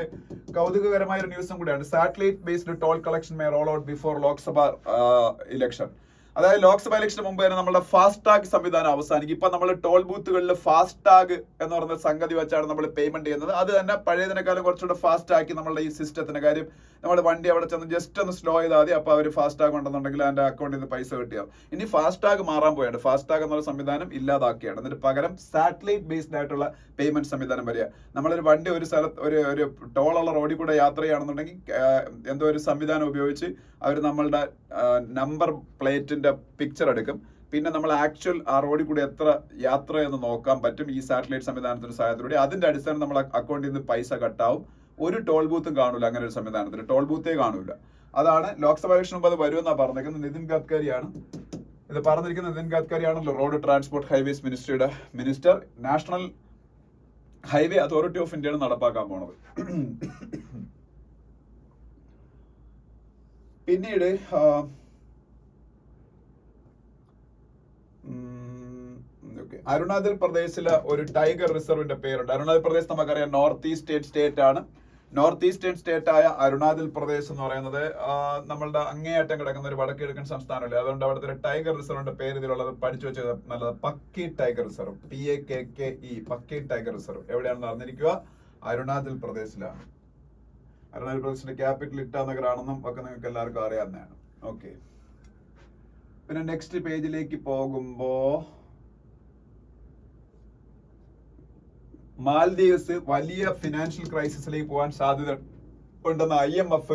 കൗതുകകരമായ ഒരു ന്യൂസും കൂടിയാണ്. Satellite based toll collection may roll out before Lok Sabha election. അതായത് ലോക്സഭ ഇലക്ഷന് മുമ്പ് തന്നെ നമ്മുടെ ഫാസ്ടാഗ് സംവിധാനം അവസാനിക്കും. ഇപ്പൊ നമ്മൾ ടോൾ ബൂത്തുകളിൽ ഫാസ്ടാഗ് എന്ന് പറയുന്ന സംഗതി വെച്ചാണ് നമ്മൾ പേയ്മെന്റ് ചെയ്യുന്നത്. അത് തന്നെ പഴയതിനേക്കാളും കുറച്ചുകൂടെ ഫാസ്റ്റ് ആക്കി നമ്മളുടെ ഈ സിസ്റ്റത്തിന്റെ കാര്യം. നമ്മൾ വണ്ടി അവിടെ ചെന്ന് ജസ്റ്റ് ഒന്ന് സ്ലോ ചെയ്താൽ മതി, അപ്പൊ അവർ ഫാസ്ടാഗ് ഉണ്ടെന്നുണ്ടെങ്കിൽ അതിന്റെ അക്കൗണ്ടിൽ നിന്ന് പൈസ കിട്ടിയാവും. ഇനി ഫാസ്ടാഗ് മാറാൻ പോയാണ്. ഫാസ്ടാഗ് എന്നുള്ള സംവിധാനം ഇല്ലാതാക്കിയാണ്. എന്നിട്ട് പകരം സാറ്റലൈറ്റ് ബേസ്ഡ് ആയിട്ടുള്ള പേയ്മെന്റ് സംവിധാനം വരിക. നമ്മളൊരു വണ്ടി ഒരു സ്ഥലത്ത് ഒരു ടോളുള്ള റോഡിൽ കൂടെ യാത്ര ചെയ്യുകയാണെന്നുണ്ടെങ്കിൽ എന്തോ ഒരു സംവിധാനം ഉപയോഗിച്ച് അവർ നമ്മളുടെ നമ്പർ പ്ലേറ്റിന്റെ പിക്ചർ എടുക്കും. പിന്നെ നമ്മൾ ആക്ച്വൽ ആ റോഡിൽ കൂടി എത്ര യാത്ര എന്ന് നോക്കാൻ പറ്റും ഈ സാറ്റലൈറ്റ് സംവിധാനത്തിന്റെ സഹായത്തോടെ. അതിന്റെ അടിസ്ഥാനം നമ്മൾ അക്കൗണ്ടിൽ നിന്ന് പൈസ കട്ടാവും. ഒരു ടോൾ ബൂത്തും കാണൂല. അങ്ങനെ ഒരു സംവിധാനത്തിൽ ടോൾ ബൂത്തേ കാണൂല. അതാണ് ലോക്സഭ ഇലക്ഷൻ മുമ്പ് അത് വരുമെന്നാണ് പറഞ്ഞിരിക്കുന്നത്. നിതിൻ ഗഡ്കരിയാണ് ഇത് പറഞ്ഞിരിക്കുന്നത്. നിതിൻ ഗഡ്കരിയാണല്ലോ റോഡ് ട്രാൻസ്പോർട്ട് ഹൈവേസ് മിനിസ്ട്രിയുടെ minister. National highway authority of ഇന്ത്യയാണ് നടപ്പാക്കാൻ പോണത്. പിന്നീട് അരുണാചൽ പ്രദേശിലെ ഒരു ടൈഗർ റിസർവിന്റെ പേരുണ്ട്. അരുണാചൽ പ്രദേശ് നമുക്കറിയാം നോർത്ത് ഈസ്റ്റേൺ സ്റ്റേറ്റ് ആണ്. നോർത്ത് ഈസ്റ്റേൺ സ്റ്റേറ്റ് ആയ അരുണാചൽ പ്രദേശ് എന്ന് പറയുന്നത് നമ്മളുടെ അങ്ങേയറ്റം കിടക്കുന്ന ഒരു വടക്ക് കിഴക്കൻ സംസ്ഥാനമല്ലേ. അതുകൊണ്ട് അവിടുത്തെ ഒരു ടൈഗർ റിസർവിന്റെ പേര് ഇതിലുള്ളത് പഠിച്ചു വെച്ചത് നല്ലത്. Pakki tiger reserve, PAKKE, Pakki tiger reserve എവിടെയാണെന്ന് അറിഞ്ഞിരിക്കുക? അരുണാചൽ പ്രദേശിലാണ്. അരുണാചൽ പ്രദേശിന്റെ ക്യാപിറ്റൽ ഇറ്റാനഗറാണെന്നും ഒക്കെ നിങ്ങൾക്ക് എല്ലാവർക്കും അറിയാവുന്നതാണ്. ഓക്കെ, പിന്നെ നെക്സ്റ്റ് പേജിലേക്ക് പോകുമ്പോ മാൽദീവ്സ് വലിയ ഫിനാൻഷ്യൽ ക്രൈസിസിലേക്ക് പോകാൻ സാധ്യത ഉണ്ടെന്ന് IMF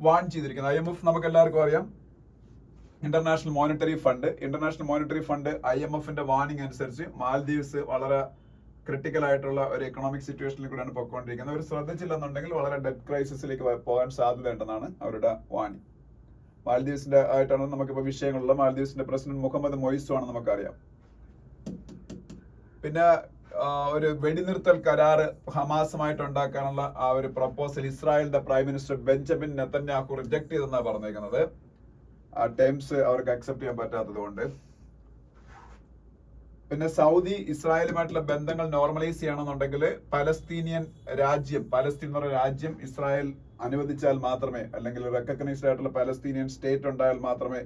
വാൺ ചെയ്തിരിക്കുന്നത്. IMF നമുക്ക് എല്ലാവർക്കും അറിയാം, ഇന്റർനാഷണൽ മോണിറ്ററി ഫണ്ട്. IMFന്റെ വാണിംഗ് അനുസരിച്ച് മാൽദീവ്സ് വളരെ ക്രിട്ടിക്കൽ ആയിട്ടുള്ള ഒരു എക്കണോമിക് സിറ്റുവേഷനിൽ കൂടെയാണ് പൊയ്ക്കൊണ്ടിരിക്കുന്നത്. അവർ ശ്രദ്ധിച്ചില്ലെന്നുണ്ടെങ്കിൽ വളരെ ഡെറ്റ് ക്രൈസിസിലേക്ക് പോകാൻ സാധ്യത ഉണ്ടെന്നാണ് അവരുടെ വാണിംഗ്. മാൽദീവ്സിന്റെ ആയിട്ടാണ് നമുക്കിപ്പോൾ വിഷയങ്ങളുള്ള. മാൽദീവ്സിന്റെ പ്രസിഡന്റ് മുഹമ്മദ് മൊയ്സു ആണ് നമുക്കറിയാം. പിന്നെ ഒരു വെടിനിർത്തൽ കരാറ് ഹമാസുമായിട്ട് ഉണ്ടാക്കാനുള്ള ആ ഒരു പ്രപ്പോസൽ ഇസ്രായേലിന്റെ prime minister Benjamin Netanyahu reject ചെയ്തെന്നാണ് പറഞ്ഞേക്കുന്നത്. ആ ടേംസ് അവർക്ക് അക്സെപ്റ്റ് ചെയ്യാൻ പറ്റാത്തത് കൊണ്ട്. പിന്നെ സൗദി ഇസ്രായേലുമായിട്ടുള്ള ബന്ധങ്ങൾ നോർമലൈസ് ചെയ്യണമെന്നുണ്ടെങ്കിൽ പലസ്തീൻ എന്ന് പറയുന്ന രാജ്യം ഇസ്രായേൽ അനുവദിച്ചാൽ മാത്രമേ, അല്ലെങ്കിൽ റെക്കഗ്നൈസ്ഡ് ആയിട്ടുള്ള പലസ്തീനിയൻ സ്റ്റേറ്റ് ഉണ്ടായാൽ മാത്രമേ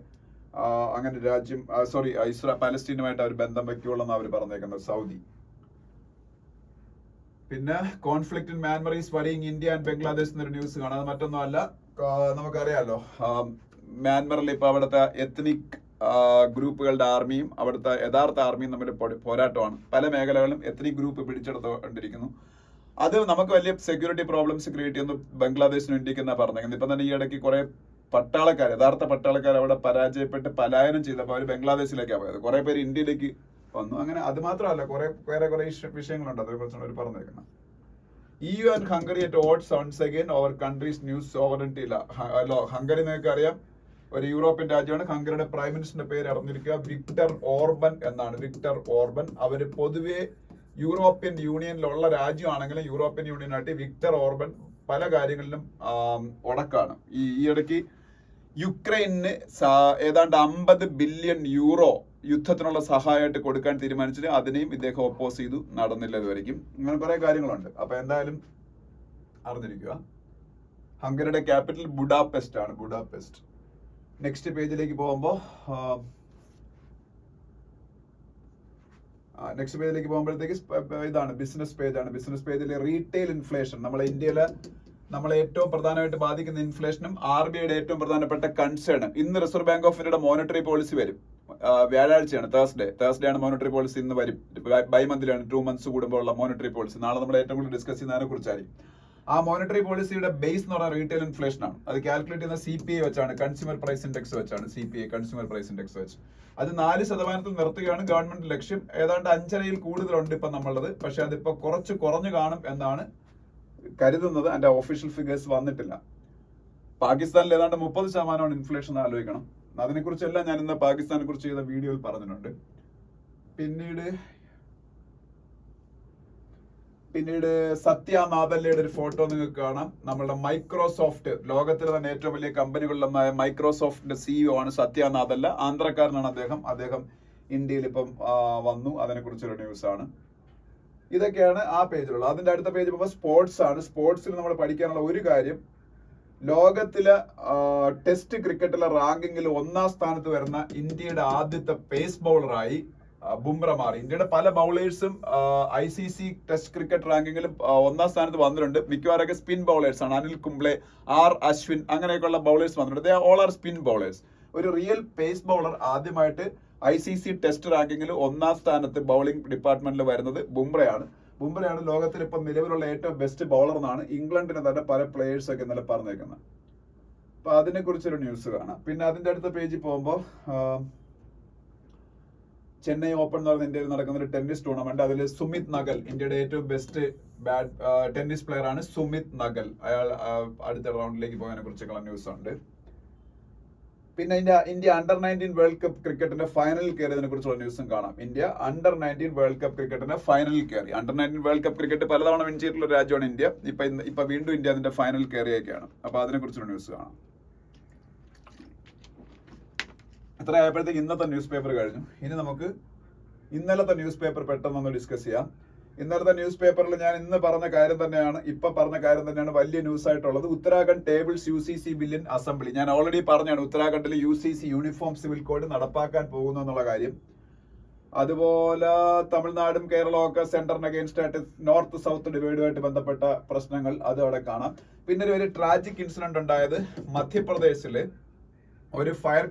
അങ്ങനെ രാജ്യം പലസ്തീനുമായിട്ട് അവർ ബന്ധം വെക്കുകയുള്ളൂ എന്ന് അവർ പറഞ്ഞേക്കുന്നത് സൗദി. പിന്നെ conflict in Myanmar is worrying India and Bangladesh എന്നൊരു ന്യൂസ് കാണാം. അത് മറ്റൊന്നുമല്ല, നമുക്കറിയാലോ മ്യാൻമറിൽ ഇപ്പൊ അവിടുത്തെ എത്നിക് ഗ്രൂപ്പുകളുടെ ആർമിയും അവിടുത്തെ യഥാർത്ഥ ആർമിയും തമ്മിൽ പോരാട്ടമാണ്. പല മേഖലകളും എത്നിക് ഗ്രൂപ്പ് പിടിച്ചെടുത്തുകൊണ്ടിരിക്കുന്നു. അത് നമുക്ക് വലിയ സെക്യൂരിറ്റി പ്രോബ്ലംസ് ക്രിയേറ്റ് ചെയ്യുന്നു ബംഗ്ലാദേശിനും ഇന്ത്യക്ക് എന്നാ പറഞ്ഞേക്കുന്നത്. ഇപ്പൊ തന്നെ ഈ ഇടയ്ക്ക് കുറെ യഥാർത്ഥ പട്ടാളക്കാർ അവിടെ പരാജയപ്പെട്ട് പലായനം ചെയ്തപ്പോൾ അവർ ബംഗ്ലാദേശിലേക്കാണ് പോയത്. കുറെ പേര് ഇന്ത്യയിലേക്ക് വന്നു. അങ്ങനെ അത് മാത്രമല്ല, കുറെ വിഷയങ്ങളുണ്ട് അതിനെക്കുറിച്ചാണ് അവർ പറഞ്ഞേക്കുന്നത്. EU and Hungary at odds once again over country's news sovereignty law. Hungary നിങ്ങൾക്ക് അറിയാം, ഒരു യൂറോപ്യൻ രാജ്യമാണ്. ഹംഗറിയുടെ പ്രൈം മിനിസ്റ്ററിന്റെ പേര് അറിഞ്ഞിരിക്കുക, വിക്ടർ ഓർബൻ എന്നാണ്. Viktor Orban. അവര് പൊതുവെ യൂറോപ്യൻ യൂണിയനിലുള്ള രാജ്യമാണെങ്കിലും യൂറോപ്യൻ യൂണിയനായിട്ട് വിക്ടർ ഓർബൻ പല കാര്യങ്ങളിലും ഉടക്കാണ്. ഈ ഇടയ്ക്ക് യുക്രൈന് ഏതാണ്ട് 50 ബില്യൺ യൂറോ യുദ്ധത്തിനുള്ള സഹായമായിട്ട് കൊടുക്കാൻ തീരുമാനിച്ചിട്ട് അതിനെയും ഇദ്ദേഹം ഒപ്പോസ് ചെയ്തു. നടന്നില്ല ഇതുവരെയ്ക്കും. അങ്ങനെ കുറെ കാര്യങ്ങളുണ്ട്. അപ്പൊ എന്തായാലും അറിഞ്ഞിരിക്കുക. ഹംഗറിയുടെ ക്യാപിറ്റൽ ബുഡാപെസ്റ്റ് ആണ്. ബുഡാപെസ്റ്റ്. നെക്സ്റ്റ് പേജിലേക്ക് പോകുമ്പോൾ പോകുമ്പോഴത്തേക്ക് ഇതാണ് ബിസിനസ് പേജാണ്. ബിസിനസ് പേജിൽ റീറ്റെയിൽ ഇൻഫ്ലേഷൻ, നമ്മളെ ഇന്ത്യയിലെ നമ്മളെ ഏറ്റവും പ്രധാനമായിട്ട് ബാധിക്കുന്ന ഇൻഫ്ലേഷനും RBIയുടെ ഏറ്റവും പ്രധാനപ്പെട്ട കൺസേൺ. ഇന്ന് റിസർവ് ബാങ്ക് ഓഫ് ഇന്ത്യയുടെ മോണിറ്ററി പോളിസി വരും. വ്യാഴാഴ്ചയാണ്, തേഴ്സ്ഡേ ആണ് മോണിറ്ററി പോളിസി. ഇന്ന് വരും. ബൈമന്തിലാണ്, 2 months കൂടുമ്പോൾ ഉള്ള മോണിറ്ററി പോളിസി. നാളെ നമ്മൾ ഏറ്റവും കൂടുതൽ ഡിസ്കസ് ചെയ്യുന്നതിനെ കുറിച്ചായിരിക്കും. ആ മോണിറ്ററി പോളിസിയുടെ ബേസ് എന്ന് പറയുന്നത് റീറ്റെയിൽ ഇൻഫ്ലേഷൻ ആണ്. അത് കാൽക്കുലേറ്റ് ചെയ്യുന്ന CPI വെച്ചാണ്, കൺസ്യൂമർ പ്രൈസ് ഇൻഡെക്സ് വെച്ചാണ്. CPI കൺസ്യൂമർ പ്രൈസ് ഇൻഡെക്സ് വെച്ച് അത് 4% നിർത്തുകയാണ് ഗവൺമെന്റ് ലക്ഷ്യം. ഏതാണ്ട് 5.5 കൂടുതലുണ്ട് ഇപ്പൊ നമ്മളുള്ളത്. പക്ഷെ അതിപ്പോ കുറഞ്ഞു കാണും എന്നാണ് കരുതുന്നത്. അതിന്റെ ഒഫീഷ്യൽ ഫിഗേഴ്സ് വന്നിട്ടില്ല. പാകിസ്ഥാനിൽ ഏതാണ്ട് 30% ഇൻഫ്ലേഷൻ ആലോചിക്കണം. അതിനെക്കുറിച്ചെല്ലാം ഞാൻ ഇന്ന് പാകിസ്ഥാനെ കുറിച്ച് ചെയ്ത വീഡിയോയിൽ പറഞ്ഞിട്ടുണ്ട്. പിന്നീട് സത്യ നാദല്ലയുടെ ഒരു ഫോട്ടോ നിങ്ങൾക്ക് കാണാം. നമ്മളുടെ മൈക്രോസോഫ്റ്റ്, ലോകത്തിലെ തന്നെ ഏറ്റവും വലിയ കമ്പനികളിലൊന്നായ മൈക്രോസോഫ്റ്റിന്റെ CEO ആണ് സത്യ നാദല്ല. ആന്ധ്രക്കാരനാണ് അദ്ദേഹം ഇന്ത്യയിൽ ഇപ്പം വന്നു. അതിനെക്കുറിച്ചൊരു ന്യൂസ് ആണ്. ഇതൊക്കെയാണ് ആ പേജിലുള്ളത്. അതിന്റെ അടുത്ത പേജ് പോകുമ്പോൾ സ്പോർട്സ് ആണ്. സ്പോർട്സിൽ നമ്മൾ പഠിക്കാനുള്ള ഒരു കാര്യം, ലോകത്തിലെ ടെസ്റ്റ് ക്രിക്കറ്റിലെ റാങ്കിങ്ങിൽ 1ാം സ്ഥാനത്ത് വരുന്ന ഇന്ത്യയുടെ ആദ്യത്തെ പേസ് ബൗളറായി ബുംറ മാറി. ഇന്ത്യയുടെ പല ബൗളേഴ്സും ICC ടെസ്റ്റ് ക്രിക്കറ്റ് റാങ്കിങ്ങിലും 1ാം സ്ഥാനത്ത് വന്നിട്ടുണ്ട്. മിക്കവാറൊക്കെ സ്പിൻ ബൗളേഴ്സ് ആണ്. അനിൽ കുംബ്ലെ, അശ്വിൻ, അങ്ങനെയൊക്കെയുള്ള ബൗളേഴ്സ് വന്നിട്ടുണ്ട്. All are spin bowlers. ഒരു റിയൽ പേസ് ബൗളർ ആദ്യമായിട്ട് ICC ടെസ്റ്റ് റാങ്കിങ്ങിൽ 1ാം സ്ഥാനത്ത് ബൗളിംഗ് ഡിപ്പാർട്ട്മെന്റിൽ വരുന്നത് ബുംറയാണ്. ലോകത്തിൽ ഇപ്പം നിലവിലുള്ള ഏറ്റവും ബെസ്റ്റ് ബൗളർ എന്നാണ് ഇംഗ്ലണ്ടിന് തന്നെ പല പ്ലേയേഴ്സ് ഒക്കെ ഇന്നലെ പറഞ്ഞേക്കുന്നത്. അപ്പൊ അതിനെ കുറിച്ചൊരു ന്യൂസ് കാണാം. പിന്നെ അതിന്റെ അടുത്ത പേജിൽ പോകുമ്പോൾ ചെന്നൈ ഓപ്പൺ എന്ന് പറയുന്ന ഇന്ത്യയിൽ നടക്കുന്ന ഒരു ടെന്നീസ് ടൂർണമെന്റ്. അതിൽ സുമിത് നഗൽ, ഇന്ത്യയുടെ ഏറ്റവും ബെസ്റ്റ് ടെന്നീസ് പ്ലെയർ ആണ് സുമിത് നഗൽ. അയാൾ അടുത്ത റൗണ്ടിലേക്ക് പോയതിനെ കുറിച്ചൊക്കെയുള്ള ന്യൂസ് ഉണ്ട്. പിന്നെ ഇന്ത്യ അണ്ടർ-19 വേൾഡ് കപ്പ് ക്രിക്കറ്റിന്റെ ഫൈനലിൽ കയറിയതിനെ കുറിച്ചുള്ള ന്യൂസും കാണാം. ഇന്ത്യ അണ്ടർ-19 വേൾഡ് കപ്പ് ക്രിക്കറ്റിന്റെ ഫൈനലിൽ കയറി. അണ്ടർ-19 വേൾഡ് കപ്പ് ക്രിക്കറ്റ് പലതവണ വിൻ ചെയ്തിട്ടുള്ള രാജ്യമാണ് ഇന്ത്യ. ഇപ്പൊ വീണ്ടും ഇന്ത്യ അതിന്റെ ഫൈനൽ കയറിയൊക്കെയാണ്. അപ്പൊ അതിനെ കുറിച്ചുള്ള ന്യൂസ് കാണാം. ഇത്ര ആയപ്പോഴത്തേക്ക് ഇന്നത്തെ ന്യൂസ് പേപ്പർ കഴിഞ്ഞു. ഇനി നമുക്ക് ഇന്നലത്തെ ന്യൂസ് പേപ്പർ പെട്ടെന്നൊന്ന് ഡിസ്കസ് ചെയ്യാം. ഇന്നലത്തെ ന്യൂസ് പേപ്പറിൽ ഞാൻ ഇന്ന് പറഞ്ഞ കാര്യം തന്നെയാണ്, പറഞ്ഞ കാര്യം തന്നെയാണ് വലിയ ന്യൂസ് ആയിട്ടുള്ളത്. Uttarakhand tables UCC bill in assembly. ഞാൻ ഓൾറെഡി പറഞ്ഞാണ് ഉത്തരാഖണ്ഡിൽ UCC യൂണിഫോം സിവിൽ കോഡ് നടപ്പാക്കാൻ പോകുന്നു എന്നുള്ള കാര്യം. അതുപോലെ തമിഴ്നാടും കേരളവും ഒക്കെ സെന്ററിന് അഗെയിൻസ്റ്റ് ആയിട്ട് നോർത്ത് സൗത്ത് ഡിവൈഡുമായിട്ട് ബന്ധപ്പെട്ട പ്രശ്നങ്ങൾ അത് അവിടെ കാണാം. പിന്നെ ഒരു ട്രാജിക് ഇൻസിഡന്റ് ഉണ്ടായത് മധ്യപ്രദേശില് ഒരു ഫയർ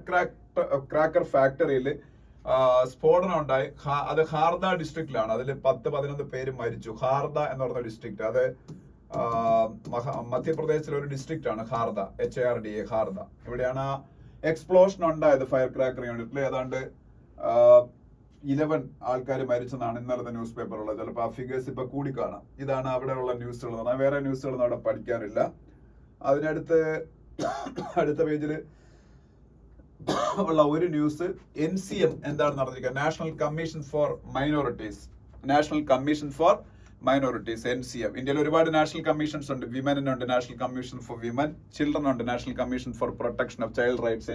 ക്രാക്കർ ഫാക്ടറിയിൽ സ്ഫോടനം ഉണ്ടായി. അത് ഹാർദ ഡിസ്ട്രിക്റ്റിലാണ്. അതിൽ 10-11 പേര് മരിച്ചു. ഹാർദ എന്ന് പറയുന്ന ഡിസ്ട്രിക്ട്, അത് മധ്യപ്രദേശിലെ ഒരു ഡിസ്ട്രിക്റ്റ് ആണ് ഹാർദ, HARDA ഹാർദ. ഇവിടെയാണ് എക്സ്പ്ലോഷൻ ഉണ്ടായത് ഫയർ ക്രാക്കർ യൂണിറ്റിൽ. ഏതാണ്ട് 11 ആൾക്കാർ മരിച്ചെന്നാണ് ഇന്നലത്തെ ന്യൂസ് പേപ്പറുള്ളത്. ചിലപ്പോൾ ആ ഫിഗേഴ്സ് ഇപ്പൊ കൂടി കാണാം. ഇതാണ് അവിടെയുള്ള ന്യൂസുകൾ. വേറെ ന്യൂസുകളൊന്നും അവിടെ പഠിക്കാനില്ല. അതിനടുത്ത് അടുത്ത പേജിൽ ഉള്ള ഒരു ന്യൂസ്, NCM എന്താണ് നടന്നിരിക്കുക, national commission for minorities. NCM. ഇന്ത്യയിൽ ഒരുപാട് നാഷണൽ കമ്മീഷൻസ് ഉണ്ട്. വിമനുണ്ട് national commission for women, children ഉണ്ട് national commission for protection of child rights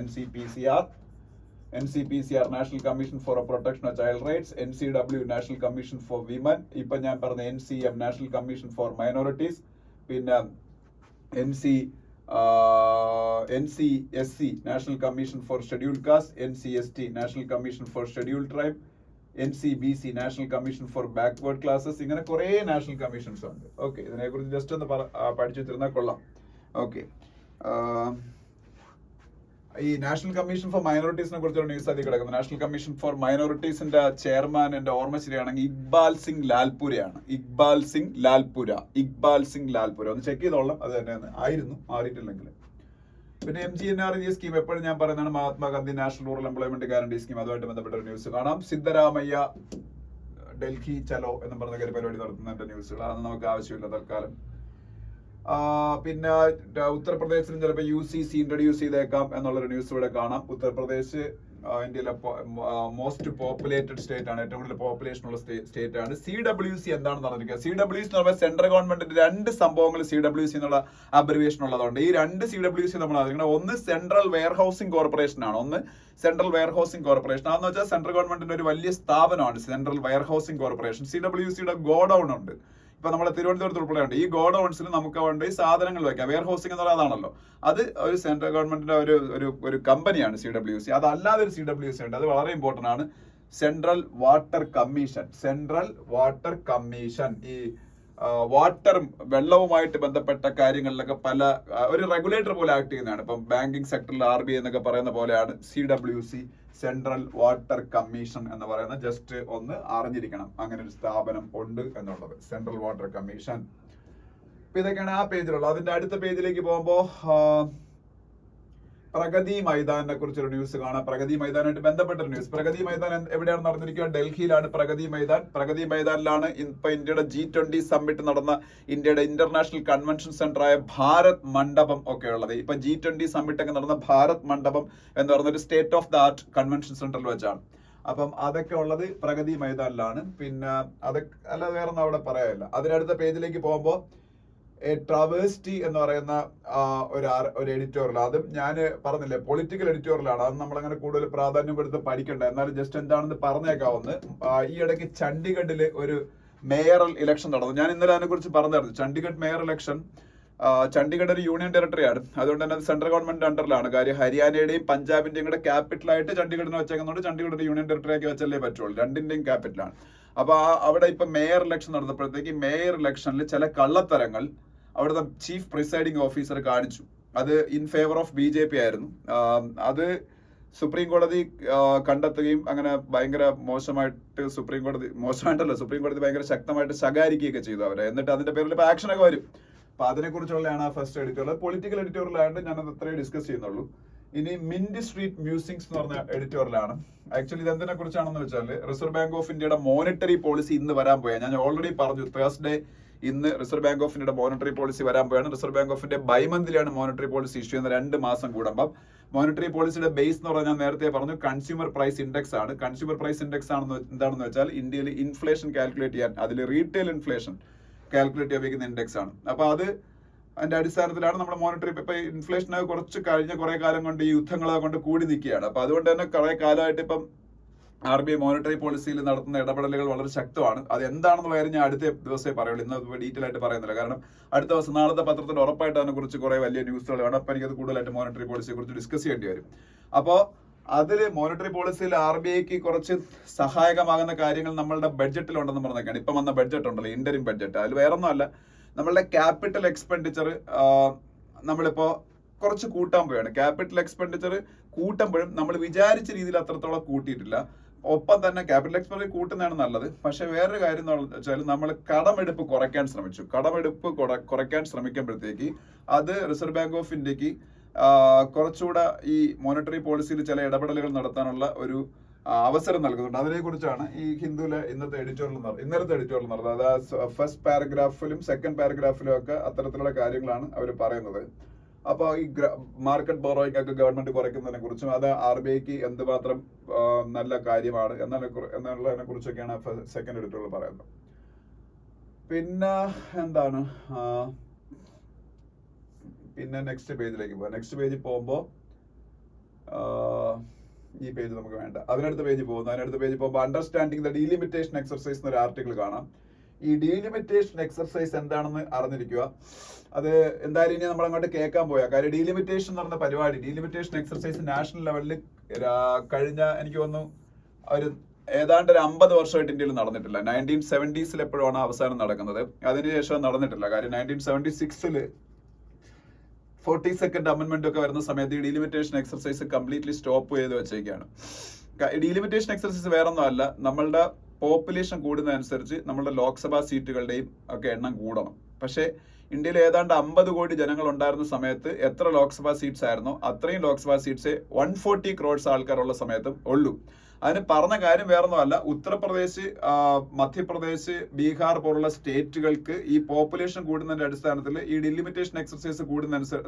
NCPCR national commission for protection of child rights, NCW national commission for women, ഇപ്പൊ ഞാൻ പറഞ്ഞ NCM national commission for minorities, പിന്നെ NCSC national commission for scheduled caste, NCST national commission for scheduled tribe, NCBC national commission for backward classes. ഇങ്ങനെ കുറെ national commissions ഉണ്ട്. Okay, ഇതിനെ കുറിച്ച് just ഒന്ന് പഠിച്ചു വെച്ചിരുന്നാൽ കൊള്ളാം. ഓക്കെ, ഈ നാഷണൽ കമ്മീഷൻ ഫോർ മൈനോറിറ്റീസിനെ കുറിച്ചൊരു ന്യൂസ് അതി കിടക്കുന്നത്. നാഷണൽ കമ്മീഷൻ ഫോർ മൈനോറിറ്റീസിന്റെ ചെയർമാൻ, എന്റെ ഓർമ്മ ശരിയാണെങ്കിൽ ഇക്ബാൽ സിംഗ് ലാൽപുരയാണ്. ഇക്ബാൽ സിംഗ് ലാൽപുര ഒന്ന് ചെക്ക് ചെയ്തോളാം. അത് തന്നെ ആയിരുന്നു, മാറിയിട്ടില്ലെങ്കിൽ. പിന്നെ MGNREGA സ്കീം എപ്പോഴും ഞാൻ പറയുന്നതാണ്, Mahatma Gandhi national rural employment guarantee scheme. അതുമായിട്ട് ബന്ധപ്പെട്ട ഒരു ന്യൂസ് കാണാം. സിദ്ധരാമയ്യ ഡൽഹി ചലോ എന്ന് പറഞ്ഞ പരിപാടി നടത്തുന്നതിന്റെ ന്യൂസുകൾ, അതൊന്നും നമുക്ക് ആവശ്യമില്ല തൽക്കാലം. പിന്നെ ഉത്തർപ്രദേശിലും ചിലപ്പോൾ UCC ഇൻട്രൊഡ്യൂസ് ചെയ്തേക്കാം എന്നുള്ളൊരു ന്യൂസ് ഇവിടെ കാണാം. ഉത്തർപ്രദേശ് ഇന്ത്യയിലെ മോസ്റ്റ് പോപ്പുലേറ്റഡ് സ്റ്റേറ്റ് ആണ്, ഏറ്റവും കൂടുതൽ പോപ്പുലേഷൻ ഉള്ള സ്റ്റേറ്റ് ആണ്. CWC എന്താണെന്ന് പറഞ്ഞിരിക്കുക. CWC എന്ന് പറയുമ്പോൾ സെൻട്രൽ ഗവൺമെന്റിന്റെ 2 സംഭവങ്ങൾ CWC എന്നുള്ള അബ്രിവിയേഷൻ ഉള്ളതുകൊണ്ട് ഈ 2 CWC നമ്മൾ അറിയിക്കണം. ഒന്ന് സെൻട്രൽ വെയർഹൌസിംഗ് കോർപ്പറേഷൻ ആണ്. അതെന്ന് വെച്ചാൽ സെൻട്രൽ ഗവൺമെന്റിന്റെ ഒരു വലിയ സ്ഥാപനമാണ് സെൻട്രൽ വെയർഹൌസിംഗ് കോർപ്പറേഷൻ. CWCയുടെ ഗോഡൌൺ ഉണ്ട്. ഇപ്പൊ നമ്മളെ തിരുവനന്തപുരത്ത് ഉൾപ്പെടെ ഉണ്ട്. ഈ ഗോഡൌൺസിൽ നമുക്ക് വേണ്ട ഈ സാധനങ്ങൾ വെക്കാം. വെയർ ഹൗസിംഗ് എന്ന് പറയുന്നതാണല്ലോ, അത് ഒരു സെൻട്രൽ ഗവൺമെന്റിന്റെ ഒരു കമ്പനിയാണ് CWC. അതല്ലാതെ ഒരു CWC ഉണ്ട്, അത് വളരെ ഇമ്പോർട്ടന്റ് ആണ്. Central water commission. ഈ വാട്ടറും വെള്ളവുമായിട്ട് ബന്ധപ്പെട്ട കാര്യങ്ങളിലൊക്കെ ഒരു റെഗുലേറ്റർ പോലെ ആക്ട് ചെയ്യുന്നതാണ്. ഇപ്പം ബാങ്കിങ് സെക്ടറിൽ RBI എന്നൊക്കെ പറയുന്ന പോലെയാണ് CWC, സെൻട്രൽ വാട്ടർ കമ്മീഷൻ എന്ന് പറയുന്ന. ജസ്റ്റ് ഒന്ന് അറിഞ്ഞിരിക്കണം അങ്ങനെ ഒരു സ്ഥാപനം ഉണ്ട് എന്നുള്ളത്, സെൻട്രൽ വാട്ടർ കമ്മീഷൻ. അപ്പൊ ഇതൊക്കെയാണ് ആ പേജിലുള്ളത്. അതിന്റെ അടുത്ത പേജിലേക്ക് പോകുമ്പോൾ പ്രഗതി മൈതാനെ കുറിച്ചൊരു ന്യൂസ് കാണാം. പ്രഗതി മൈതാനായിട്ട് ബന്ധപ്പെട്ട ന്യൂസ്. പ്രഗതി മൈതാൻ എവിടെയാണ് നടന്നിരിക്കുക? ഡൽഹിയിലാണ് പ്രഗതി മൈതാനിലാണ് ഇപ്പൊ ഇന്ത്യയുടെ G20 സമ്മിറ്റ് നടന്ന ഇന്ത്യയുടെ ഇന്റർനാഷണൽ കൺവെൻഷൻ സെന്ററായ ഭാരത് മണ്ഡപം ഒക്കെ ഉള്ളത്. ഇപ്പൊ G20 സമ്മിറ്റ് ഒക്കെ നടന്ന ഭാരത് മണ്ഡപം എന്ന് പറയുന്ന ഒരു state of the art convention സെന്ററിൽ വെച്ചാണ്. അപ്പം അതൊക്കെ ഉള്ളത് പ്രഗതി മൈതാനിലാണ്. പിന്നെ അതൊക്കെ അല്ലാതെ വേറെ ഒന്നും അവിടെ പറയാനില്ല. അതിനടുത്ത പേജിലേക്ക് പോകുമ്പോൾ ട്രാവേഴ്സ്റ്റി എന്ന് പറയുന്ന ഒരു എഡിറ്റോറിയൽ, അതും ഞാൻ പറഞ്ഞില്ലേ പൊളിറ്റിക്കൽ എഡിറ്റോറിയലാണ്. അത് നമ്മളങ്ങനെ കൂടുതൽ പ്രാധാന്യം കൊടുത്ത് പഠിക്കണ്ട. എന്നാലും ജസ്റ്റ് എന്താണെന്ന് പറഞ്ഞേക്കാവുന്ന. ഈ ഇടയ്ക്ക് ചണ്ഡീഗഡിൽ ഒരു മേയറൽ ഇലക്ഷൻ നടന്നു. ഞാൻ ഇന്നലെ അതിനെ കുറിച്ച് പറഞ്ഞായിരുന്നു. ചണ്ഡീഗഡ് മേയർ ഇലക്ഷൻ, ചണ്ഡീഗഡ് ഒരു യൂണിയൻ ടെറിട്ടറിയാണ്. അതുകൊണ്ട് തന്നെ അത് സെൻട്രൽ ഗവൺമെന്റ് അണ്ടറിലാണ്. കാര്യം ഹരിയാനയുടെയും പഞ്ചാബിന്റെയും കൂടെ ക്യാപിറ്റലായിട്ട് ചണ്ഡീഗഡിനെ വെച്ചേക്കുന്നതുകൊണ്ട് ചണ്ഡീഗഡ് യൂണിയൻ ടെറിട്ടറി ആക്കി വെച്ചല്ലേ പറ്റുള്ളൂ. രണ്ടിന്റെയും ക്യാപിറ്റലാണ്. അപ്പൊ അവിടെ ഇപ്പൊ മേയർ ഇലക്ഷൻ നടന്നപ്പോഴത്തേക്ക് മേയർ ഇലക്ഷനിൽ ചില കള്ളത്തരങ്ങൾ അവിടുത്തെ ചീഫ് പ്രിസൈഡിംഗ് ഓഫീസർ കാണിച്ചു. അത് ഇൻ ഫേവർ ഓഫ് BJP ആയിരുന്നു. അത് സുപ്രീം കോടതി കണ്ടെത്തുകയും അങ്ങനെ ഭയങ്കര മോശമായിട്ട് സുപ്രീം കോടതി ഭയങ്കര ശക്തമായിട്ട് ശകാരിക്കുകയൊക്കെ ചെയ്തു അവരെ. എന്നിട്ട് അതിന്റെ പേരിൽ ഇപ്പൊ ആക്ഷനൊക്കെ വരും. അപ്പൊ അതിനെക്കുറിച്ചുള്ളതാണ് ആ ഫസ്റ്റ് എഡിറ്റോറിയൽ. പൊളിറ്റിക്കൽ എഡിറ്റോറിയൽ ആയതുകൊണ്ട് ഞാനത് അത്രേ ഡിസ്കസ് ചെയ്യുന്നുള്ളൂ. ഇനി മിന്റ് സ്ട്രീറ്റ് മ്യൂസിക്സ് എന്ന് പറഞ്ഞ എഡിറ്റോറിയലാണ്. ആക്ച്വലി ഇത് എന്തിനെ കുറിച്ചാണെന്ന് വെച്ചാൽ റിസർവ് ബാങ്ക് ഓഫ് ഇന്ത്യയുടെ മോണിറ്ററി പോളിസി ഇന്ന് വരാൻ പോയാൽ, ഞാൻ ഓൾറെഡി പറഞ്ഞു തേഴ്സ്ഡേ ഇന്ന് റിസർവ് ബാങ്ക് ഓഫ് ഇന്ത്യയുടെ മോണിറ്ററി പോളിസി വരാൻ പോയാണ്. റിസർവ് ബാങ്ക് ഓഫ് ഇന്ത്യ ബൈമന്തിലാണ് മോണിറ്ററി പോളിസി ഇഷ്യൂ ചെയ്യുന്നത്, 2 മാസം കൂടുമ്പം. മോണിറ്ററി പോളിസിയുടെ ബേസ് എന്ന് പറഞ്ഞാൽ ഞാൻ നേരത്തെ പറഞ്ഞു കൺസ്യൂമർ പ്രൈസ് ഇൻഡെക്സ് ആണ്. കൺസ്യൂമർ പ്രൈസ് ഇൻഡെക്സ് എന്താണെന്ന് വെച്ചാൽ ഇന്ത്യയിൽ ഇൻഫ്ലേഷൻ കാൽക്കുലേറ്റ് ചെയ്യാൻ, അതിൽ റീറ്റെയിൽ ഇൻഫ്ലേഷൻ കാൽക്കുലേറ്റ് ചെയ്യാൻ ഉപയോഗിക്കുന്ന ഇൻഡെക്സ് ആണ്. അപ്പൊ അത് അതിന്റെ അടിസ്ഥാനത്തിലാണ് നമ്മൾ മോണിറ്ററി ഇപ്പൊ ഇൻഫ്ലേഷൻ കുറച്ച് കഴിഞ്ഞ കുറെ കാലം കൊണ്ട് ഈ യുദ്ധങ്ങളെ കൊണ്ട് കൂടി നിൽക്കുകയാണ്. അപ്പൊ അതുകൊണ്ട് തന്നെ കുറെ കാലമായിട്ട് ഇപ്പം RBI മോണിറ്ററി പോളിസിയിൽ നടത്തുന്ന ഇടപെടലുകൾ വളരെ ശക്തമാണ്. അത് എന്താണെന്നുള്ള കാര്യം ഞാൻ അടുത്ത ദിവസമേ പറയുള്ളൂ, ഇന്ന് ഡീറ്റെയിൽ ആയിട്ട് പറയുന്നില്ല. കാരണം അടുത്ത ദിവസം നാളത്തെ പത്രത്തിൽ ഉറപ്പായിട്ട് അതിനെ കുറിച്ച് കുറെ വലിയ ന്യൂസുകൾ വേണം. അപ്പൊ എനിക്കത് കൂടുതലായിട്ട് മോണിറ്ററി പോളിസിയെ കുറിച്ച് ഡിസ്കസ് ചെയ്യേണ്ടി വരും. അപ്പോൾ അതിൽ മോണിറ്ററി പോളിസിയിൽ RBIക്ക് കുറച്ച് സഹായകമാകുന്ന കാര്യങ്ങൾ നമ്മളുടെ ബഡ്ജറ്റിലുണ്ടെന്ന് പറഞ്ഞേക്കാണ്. ഇപ്പം വന്ന ബഡ്ജറ്റ് ഉണ്ടല്ലോ, ഇന്ററിം ബഡ്ജറ്റ്, അതിൽ വേറെ ഒന്നുമല്ല, നമ്മളുടെ ക്യാപിറ്റൽ എക്സ്പെൻഡിച്ചർ നമ്മളിപ്പോ കുറച്ച് കൂട്ടാൻ പോവുകയാണ്. ക്യാപിറ്റൽ എക്സ്പെൻഡിച്ചർ കൂട്ടുമ്പോഴും നമ്മൾ വിചാരിച്ച രീതിയിൽ അത്രത്തോളം കൂട്ടിയിട്ടില്ല. ഒപ്പം തന്നെ ക്യാപിറ്റൽ എക്സ്പെൻഡിച്ചർ കൂട്ടുന്നതാണ് നല്ലത്. പക്ഷെ വേറൊരു കാര്യം എന്ന് വെച്ചാൽ നമ്മൾ കടമെടുപ്പ് കുറയ്ക്കാൻ ശ്രമിച്ചു. കടമെടുപ്പ് കുറയ്ക്കാൻ ശ്രമിക്കുമ്പോഴത്തേക്ക് അത് റിസർവ് ബാങ്ക് ഓഫ് ഇന്ത്യക്ക് കുറച്ചുകൂടെ ഈ മോണിറ്ററി പോളിസിയിൽ ചില ഇടപെടലുകൾ നടത്താനുള്ള ഒരു അവസരം നൽകുന്നുണ്ട്. അതിനെക്കുറിച്ചാണ് ഈ ഹിന്ദുവിലെ ഇന്നലത്തെ എഡിറ്റോറിയൽ നടന്നത്. അതായത് ഫസ്റ്റ് പാരഗ്രാഫിലും സെക്കൻഡ് പാരഗ്രാഫിലും ഒക്കെ അത്തരത്തിലുള്ള കാര്യങ്ങളാണ് അവർ പറയുന്നത്. അപ്പോൾ ഈ മാർക്കറ്റ് ബോറോയിങ് ഒക്കെ ഗവൺമെന്റ് കുറയ്ക്കുന്നതിനെ കുറിച്ചും അത് RBIക്ക് എന്തുമാത്രം നല്ല കാര്യമാണ് എന്നുള്ളതിനെ കുറിച്ചൊക്കെയാണ് സെക്കൻഡ് എഡിറ്റോറിയൽ പറയുന്നത്. പിന്നെ എന്താണ്, പിന്നെ നെക്സ്റ്റ് പേജിലേക്ക് പോകാം. നെക്സ്റ്റ് പേജിൽ പോകുമ്പോൾ ഈ പേജ് നമുക്ക് വേണ്ട, അതിനടുത്ത പേജിൽ പോകുമ്പോൾ അണ്ടർസ്റ്റാൻഡിങ് ദ ഡീലിമിറ്റേഷൻ എക്സർസൈസ് എന്നൊരു ആർട്ടിക്കിൾ കാണാം. ഈ ഡീലിമിറ്റേഷൻ എക്സർസൈസ് എന്താണെന്ന് അറിഞ്ഞിരിക്കുക. അത് എന്തായാലും ഇനി നമ്മൾ അങ്ങോട്ട് കേൾക്കാൻ പോയാ കാര്യം ഡീലിമിറ്റേഷൻ എന്ന് പറഞ്ഞ പരിപാടി, ഡീലിമിറ്റേഷൻ എക്സർസൈസ് നാഷണൽ ലെവലിൽ കഴിഞ്ഞ എനിക്ക് തോന്നുന്നു ഒരു ഏതാണ്ട് ഒരു 50 വർഷമായിട്ട് ഇന്ത്യയിൽ നടന്നിട്ടില്ല. 1970s എപ്പോഴാണ് അവസാനം നടക്കുന്നത്, അതിനുശേഷം നടന്നിട്ടില്ല. കാര്യം 1976 42nd അമെന്റ്മെന്റ് ഒക്കെ വരുന്ന സമയത്ത് ഈ ഡീലിമിറ്റേഷൻ എക്സർസൈസ് കംപ്ലീറ്റ്ലി സ്റ്റോപ്പ് ചെയ്ത് വെച്ചേക്കാണ്. ഡീലിമിറ്റേഷൻ എക്സർസൈസ് വേറെ ഒന്നും അല്ല, നമ്മളുടെ പോപ്പുലേഷൻ കൂടുന്നതനുസരിച്ച് നമ്മളുടെ ലോക്സഭാ സീറ്റുകളുടെയും ഒക്കെ എണ്ണം കൂടണം. പക്ഷേ ഇന്ത്യയിൽ ഏതാണ്ട് 50 കോടി ജനങ്ങൾ ഉണ്ടായിരുന്ന സമയത്ത് എത്ര ലോക്സഭാ സീറ്റ്സ് ആയിരുന്നോ അത്രയും ലോക്സഭാ സീറ്റ്സ് 140 crores ആൾക്കാരുള്ള സമയത്തും ഉള്ളൂ. അതിന് പറഞ്ഞ കാര്യം വേറൊന്നുമല്ല, ഉത്തർപ്രദേശ്, മധ്യപ്രദേശ്, ബീഹാർ പോലുള്ള സ്റ്റേറ്റുകൾക്ക് ഈ പോപ്പുലേഷൻ കൂടുന്നതിന്റെ അടിസ്ഥാനത്തിൽ ഈ ഡിലിമിറ്റേഷൻ എക്സർസൈസ്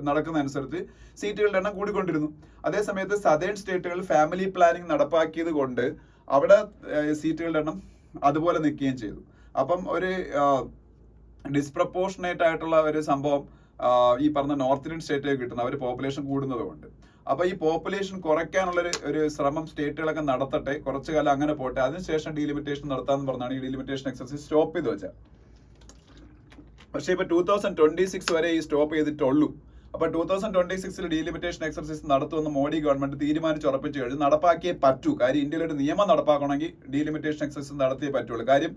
നടക്കുന്നതനുസരിച്ച് സീറ്റുകളുടെ എണ്ണം കൂടിക്കൊണ്ടിരുന്നു. അതേസമയത്ത് സദേൺ സ്റ്റേറ്റുകൾ ഫാമിലി പ്ലാനിംഗ് നടപ്പാക്കിയത് കൊണ്ട് അവിടെ സീറ്റുകളുടെ എണ്ണം അതുപോലെ നിൽക്കുകയും ചെയ്തു. അപ്പം ഒരു ഡിസ്പ്രപ്പോർഷനേറ്റ് ആയിട്ടുള്ള ഒരു സംഭവം ഈ പറഞ്ഞ നോർത്ത് ഇന്ത്യൻ സ്റ്റേറ്റിലേക്ക് കിട്ടുന്ന അവർ പോപ്പുലേഷൻ കൂടുന്നത് കൊണ്ട്. അപ്പൊ ഈ പോപ്പുലേഷൻ കുറയ്ക്കാനുള്ള ഒരു ശ്രമം സ്റ്റേറ്റുകളൊക്കെ നടത്തട്ടെ, കുറച്ചു കാലം അങ്ങനെ പോട്ടെ, അതിനുശേഷം ഡീലിമിറ്റേഷൻ നടത്താന്ന് പറഞ്ഞാണ് ഈ ഡീലിമിറ്റേഷൻ എക്സർസൈസ് സ്റ്റോപ്പ് ചെയ്ത് വെച്ചാൽ. പക്ഷേ ഇപ്പൊ 2026 വരെ ഈ സ്റ്റോപ്പ് ചെയ്തിട്ടുള്ളൂ. അപ്പൊ 2026 ഡീലിമിറ്റേഷൻ എക്സർസൈസ് നടത്തുമെന്ന് മോഡി ഗവൺമെന്റ് തീരുമാനിച്ചുറപ്പിച്ചു കഴിഞ്ഞു. നടപ്പാക്കിയേ പറ്റൂ. കാര്യം ഇന്ത്യയിൽ ഒരു നിയമം നടപ്പാക്കണമെങ്കിൽ ഡീലിമിറ്റേഷൻ എക്സർസൈസ് നടത്തിയേ പറ്റുള്ളൂ. കാര്യം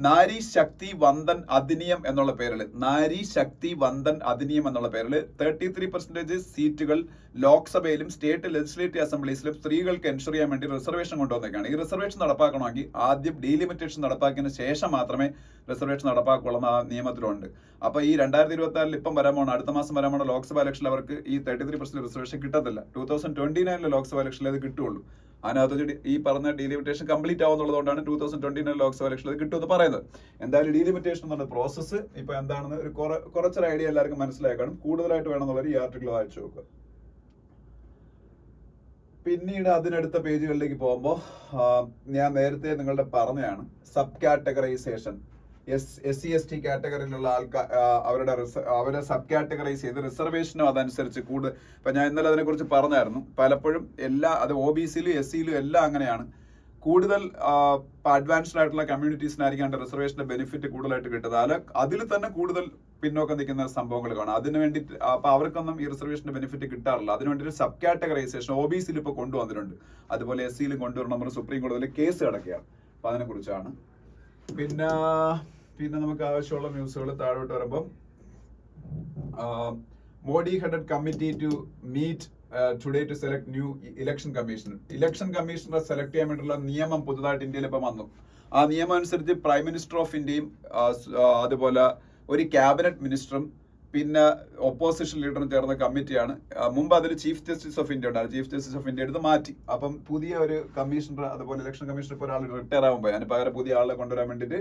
നാരി ശക്തി വന്ദൻ അധിനിയം എന്നുള്ള പേരിൽ 33% സീറ്റുകൾ ലോക്സഭയിലും സ്റ്റേറ്റ് ലെജിസ്ലേറ്റീവ് അസംബ്ലീസിലും സ്ത്രീകൾക്ക് എൻഷുർ ചെയ്യാൻ വേണ്ടി റിസർവേഷൻ കൊണ്ടുവന്നേക്കാണ്. ഈ റിസർവേഷൻ നടപ്പാക്കണമെങ്കിൽ ആദ്യം ഡീലിമിറ്റേഷൻ നടപ്പാക്കിയതിനു ശേഷം മാത്രമേ റിസർവേഷൻ നടപ്പാക്കുള്ളൂ ആ നിയമത്തിലുണ്ട്. അപ്പൊ ഈ 2024 ഇപ്പം വരാൻ പോകണം, അടുത്ത മാസം വരാൻ പോകണം ലോക്സഭ ഇലക്ഷനിൽ അവർക്ക് ഈ 33% റിസർവേഷൻ കിട്ടത്തില്ല. 2029 ലോക്സഭ ഇലക്ഷനിൽ അത് കിട്ടുള്ളൂ. അതിനകത്ത് ഈ പറഞ്ഞ ഡീലിമിറ്റേഷൻ കംപ്ലീറ്റ് ആവുന്നുള്ളതുകൊണ്ടാണ് 2029 ലോക്സഭ ഇലക്ഷനിൽ അത് കിട്ടുമെന്ന് പറയുന്നത്. എന്തായാലും ഡീലിമിറ്റേഷൻ എന്നുള്ള പ്രോസസ്സ് ഇപ്പൊ എന്താണെന്ന് ഒരു കുറച്ചൊരു ഐഡിയ എല്ലാവർക്കും മനസ്സിലാക്കണം. കൂടുതലായിട്ട് വേണമെന്നുള്ളൊരു ഈ ആർട്ടിക്കിൾ വായിച്ചു നോക്കുക. പിന്നീട് അതിനടുത്ത പേജുകളിലേക്ക് പോകുമ്പോൾ ഞാൻ നേരത്തെ നിങ്ങളുടെ പറഞ്ഞതാണ് സബ് കാറ്റഗറൈസേഷൻ. SC/ST കാറ്റഗറിയിലുള്ള ആൾക്കാർ അവരെ സബ് കാറ്റഗറൈസ് ചെയ്ത് റിസർവേഷനും അതനുസരിച്ച് ഇപ്പൊ ഞാൻ ഇന്നലെ അതിനെ കുറിച്ച് പറഞ്ഞായിരുന്നു. പലപ്പോഴും അത് OBCയിലും SCയിലും എല്ലാം അങ്ങനെയാണ്. കൂടുതൽ അഡ്വാൻസ്ഡ് ആയിട്ടുള്ള കമ്മ്യൂണിറ്റീസിനായിരിക്കും അതിന്റെ റിസർവേഷന്റെ ബെനിഫിറ്റ് കൂടുതലായിട്ട് കിട്ടുന്നത്. അതിൽ തന്നെ കൂടുതൽ പിന്നോക്കം നിൽക്കുന്ന സംഭവങ്ങൾ കാണാം. അതിന് വേണ്ടി അപ്പൊ അവർക്കൊന്നും ഈ റിസർവേഷന്റെ ബെനിഫിറ്റ് കിട്ടാറില്ല. അതിനുവേണ്ടി ഒരു സബ് കാറ്റഗറൈസേഷൻ OBCയിൽ ഇപ്പൊ കൊണ്ടുവന്നിട്ടുണ്ട്. അതുപോലെ SCയിലും കൊണ്ടുവരണം സുപ്രീം കോടതിയിൽ കേസ് കിടക്കുകയാണ്. അപ്പൊ അതിനെ കുറിച്ചാണ്. പിന്നെ നമുക്ക് ആവശ്യമുള്ള ന്യൂസുകൾ താഴോട്ട് വരുമ്പം Modi headed committee to meet today to select new election commissioner. Election കമ്മീഷണറെ സെലക്ട് ചെയ്യാൻ വേണ്ടിയുള്ള നിയമം പുതുതായിട്ട് ഇന്ത്യയിൽ ഇപ്പം വന്നു. ആ നിയമം അനുസരിച്ച് പ്രൈം മിനിസ്റ്റർ ഓഫ് ഇന്ത്യയും അതുപോലെ ഒരു ക്യാബിനറ്റ് മിനിസ്റ്ററും പിന്നെ ഒപ്പോസിഷൻ ലീഡറും ചേർന്ന കമ്മിറ്റിയാണ്. മുമ്പ് അതിൽ ചീഫ് ജസ്റ്റിസ് ഓഫ് ഇന്ത്യ ഉണ്ടായിരുന്നു. ചീഫ് ജസ്റ്റിസ് ഓഫ് ഇന്ത്യ എടുത്ത് മാറ്റി. അപ്പം പുതിയ ഒരു കമ്മീഷണർ, അതുപോലെ ഇലക്ഷൻ കമ്മീഷണർ ഇപ്പോൾ ഒരാൾ റിട്ടയർ ആവാൻ പോയി. അതിന് പകരം പുതിയ ആളെ കൊണ്ടുവരാൻ വേണ്ടിയിട്ട്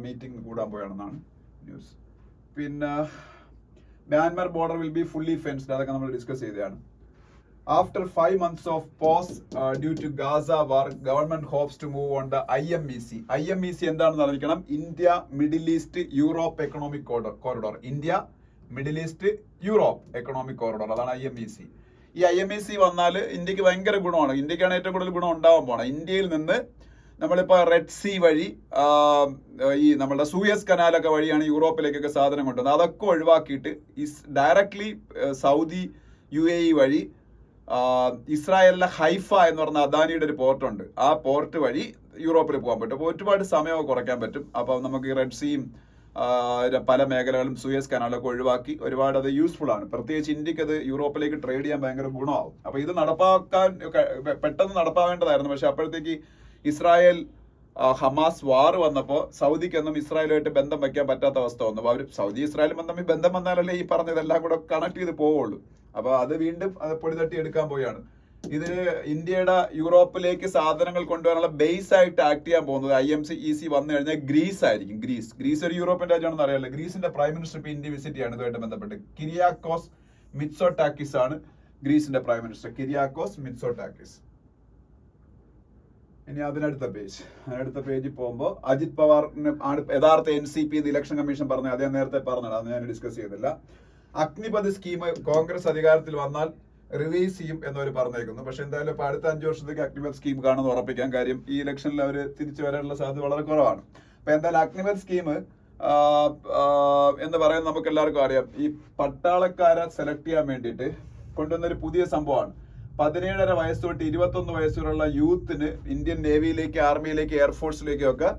മീറ്റിംഗ് കൂടാൻ പോയാണെന്നാണ് ന്യൂസ്. പിന്നെ Myanmar border will be fully fenced, അതൊക്കെ നമ്മൾ ഡിസ്കസ് ചെയ്തതാണ്. After 5 months of pause due to Gaza war, government hopes to move on the IMEC. IMEC എന്താണെന്ന് അറിയിക്കണം. India middle east Europe economic corridor. India middle east Europe economic corridor, അതാണ് IMEC. ഈ IMEC വന്നാൽ ഇന്ത്യക്ക് ഭയങ്കര ഗുണമാണ്. ഇന്ത്യക്കാണ് ഏറ്റവും കൂടുതൽ ഗുണം ഉണ്ടാവാൻ പോണം. ഇന്ത്യയിൽ നിന്ന് നമ്മളിപ്പോൾ റെഡ് സീ വഴി ഈ നമ്മളുടെ സൂയസ് കനാലൊക്കെ വഴിയാണ് യൂറോപ്പിലേക്കൊക്കെ സാധനം കൊണ്ടുവന്നത്. അതൊക്കെ ഒഴിവാക്കിയിട്ട് ഡയറക്ട്ലി സൗദി UAE വഴി ഇസ്രായേലിലെ ഹൈഫ എന്ന് പറഞ്ഞ അദാനിയുടെ ഒരു പോർട്ടുണ്ട്. ആ പോർട്ട് വഴി യൂറോപ്പിൽ പോകാൻ പറ്റും. അപ്പോൾ ഒരുപാട് സമയമൊക്കെ കുറയ്ക്കാൻ പറ്റും. അപ്പോൾ നമുക്ക് ഈ റെഡ് സീയും പല മേഖലകളും സൂയസ് കനാലൊക്കെ ഒഴിവാക്കി ഒരുപാട് അത് യൂസ്ഫുൾ ആണ്. പ്രത്യേകിച്ച് ഇന്ത്യക്ക് അത് യൂറോപ്പിലേക്ക് ട്രേഡ് ചെയ്യാൻ ഭയങ്കര ഗുണമാവും. അപ്പോൾ ഇത് നടപ്പാക്കാൻ പെട്ടെന്ന് നടപ്പാവേണ്ടതായിരുന്നു. പക്ഷെ അപ്പോഴത്തേക്ക് ഇസ്രായേൽ ഹമാസ് വാർ വന്നപ്പോൾ സൗദിക്കൊന്നും ഇസ്രായേലുമായിട്ട് ബന്ധം വയ്ക്കാൻ പറ്റാത്ത അവസ്ഥ വന്നു. അവർ സൗദി ഇസ്രായേലും തമ്മിൽ ബന്ധം വന്നാലല്ലേ ഈ പറഞ്ഞതെല്ലാം കൂടെ കണക്ട് ചെയ്ത് പോവുള്ളൂ. അപ്പോൾ അത് വീണ്ടും അത് പൊടി തട്ടി എടുക്കാൻ പോയാണ്. ഇത് ഇന്ത്യയുടെ യൂറോപ്പിലേക്ക് സാധനങ്ങൾ കൊണ്ടുവരാനുള്ള ബേസ് ആയിട്ട് ആക്ട് ചെയ്യാൻ പോകുന്നത് IMEC വന്നു കഴിഞ്ഞാൽ ഗ്രീസ് ആയിരിക്കും. ഗ്രീസ് ഒരു യൂറോപ്യൻ രാജ്യമാണെന്ന് അറിയാമല്ലോ. ഗ്രീസിന്റെ പ്രൈം മിനിസ്റ്റർ ഇപ്പോൾ ഇന്ത്യ വിസിറ്റ് ചെയ്യാണ് ഇതുമായിട്ട് ബന്ധപ്പെട്ട്. കിരിയാക്കോസ് മിറ്റ്സോടാക്കിസ് ആണ് ഗ്രീസിന്റെ പ്രൈം മിനിസ്റ്റർ, കിരിയാക്കോസ് മിറ്റ്സോടാക്കിസ്. ഇനി അതിനടുത്ത പേജിൽ പോകുമ്പോൾ അജിത് പവാറിന് ആണ് യഥാർത്ഥ NCP ഇലക്ഷൻ കമ്മീഷൻ പറഞ്ഞത്. അദ്ദേഹം നേരത്തെ പറഞ്ഞത്, അത് ഞാൻ ഡിസ്കസ് ചെയ്തില്ല. അഗ്നിപഥ് സ്കീം കോൺഗ്രസ് അധികാരത്തിൽ വന്നാൽ റിലീസ് ചെയ്യും എന്നവർ പറഞ്ഞേക്കുന്നു. പക്ഷെ എന്തായാലും ഇപ്പൊ അടുത്ത 5 വർഷത്തേക്ക് അഗ്നിപഥ് സ്കീം കാണുമെന്ന് ഉറപ്പിക്കാൻ. കാര്യം ഈ ഇലക്ഷനിൽ അവർ തിരിച്ചു വരാനുള്ള സാധ്യത വളരെ കുറവാണ്. അപ്പൊ എന്തായാലും അഗ്നിപഥ് സ്കീം എന്ന് പറയുന്നത് നമുക്ക് എല്ലാവർക്കും അറിയാം. ഈ പട്ടാളക്കാരെ സെലക്ട് ചെയ്യാൻ വേണ്ടിയിട്ട് കൊണ്ടുവന്നൊരു പുതിയ സംഭവമാണ്. 17.5 വയസ്സ് തൊട്ട് 21 വയസ്സ് വരെയുള്ള യൂത്തിന് ഇന്ത്യൻ നേവിയിലേക്ക്, ആർമിയിലേക്ക്, എയർഫോഴ്സിലേക്കും ഒക്കെ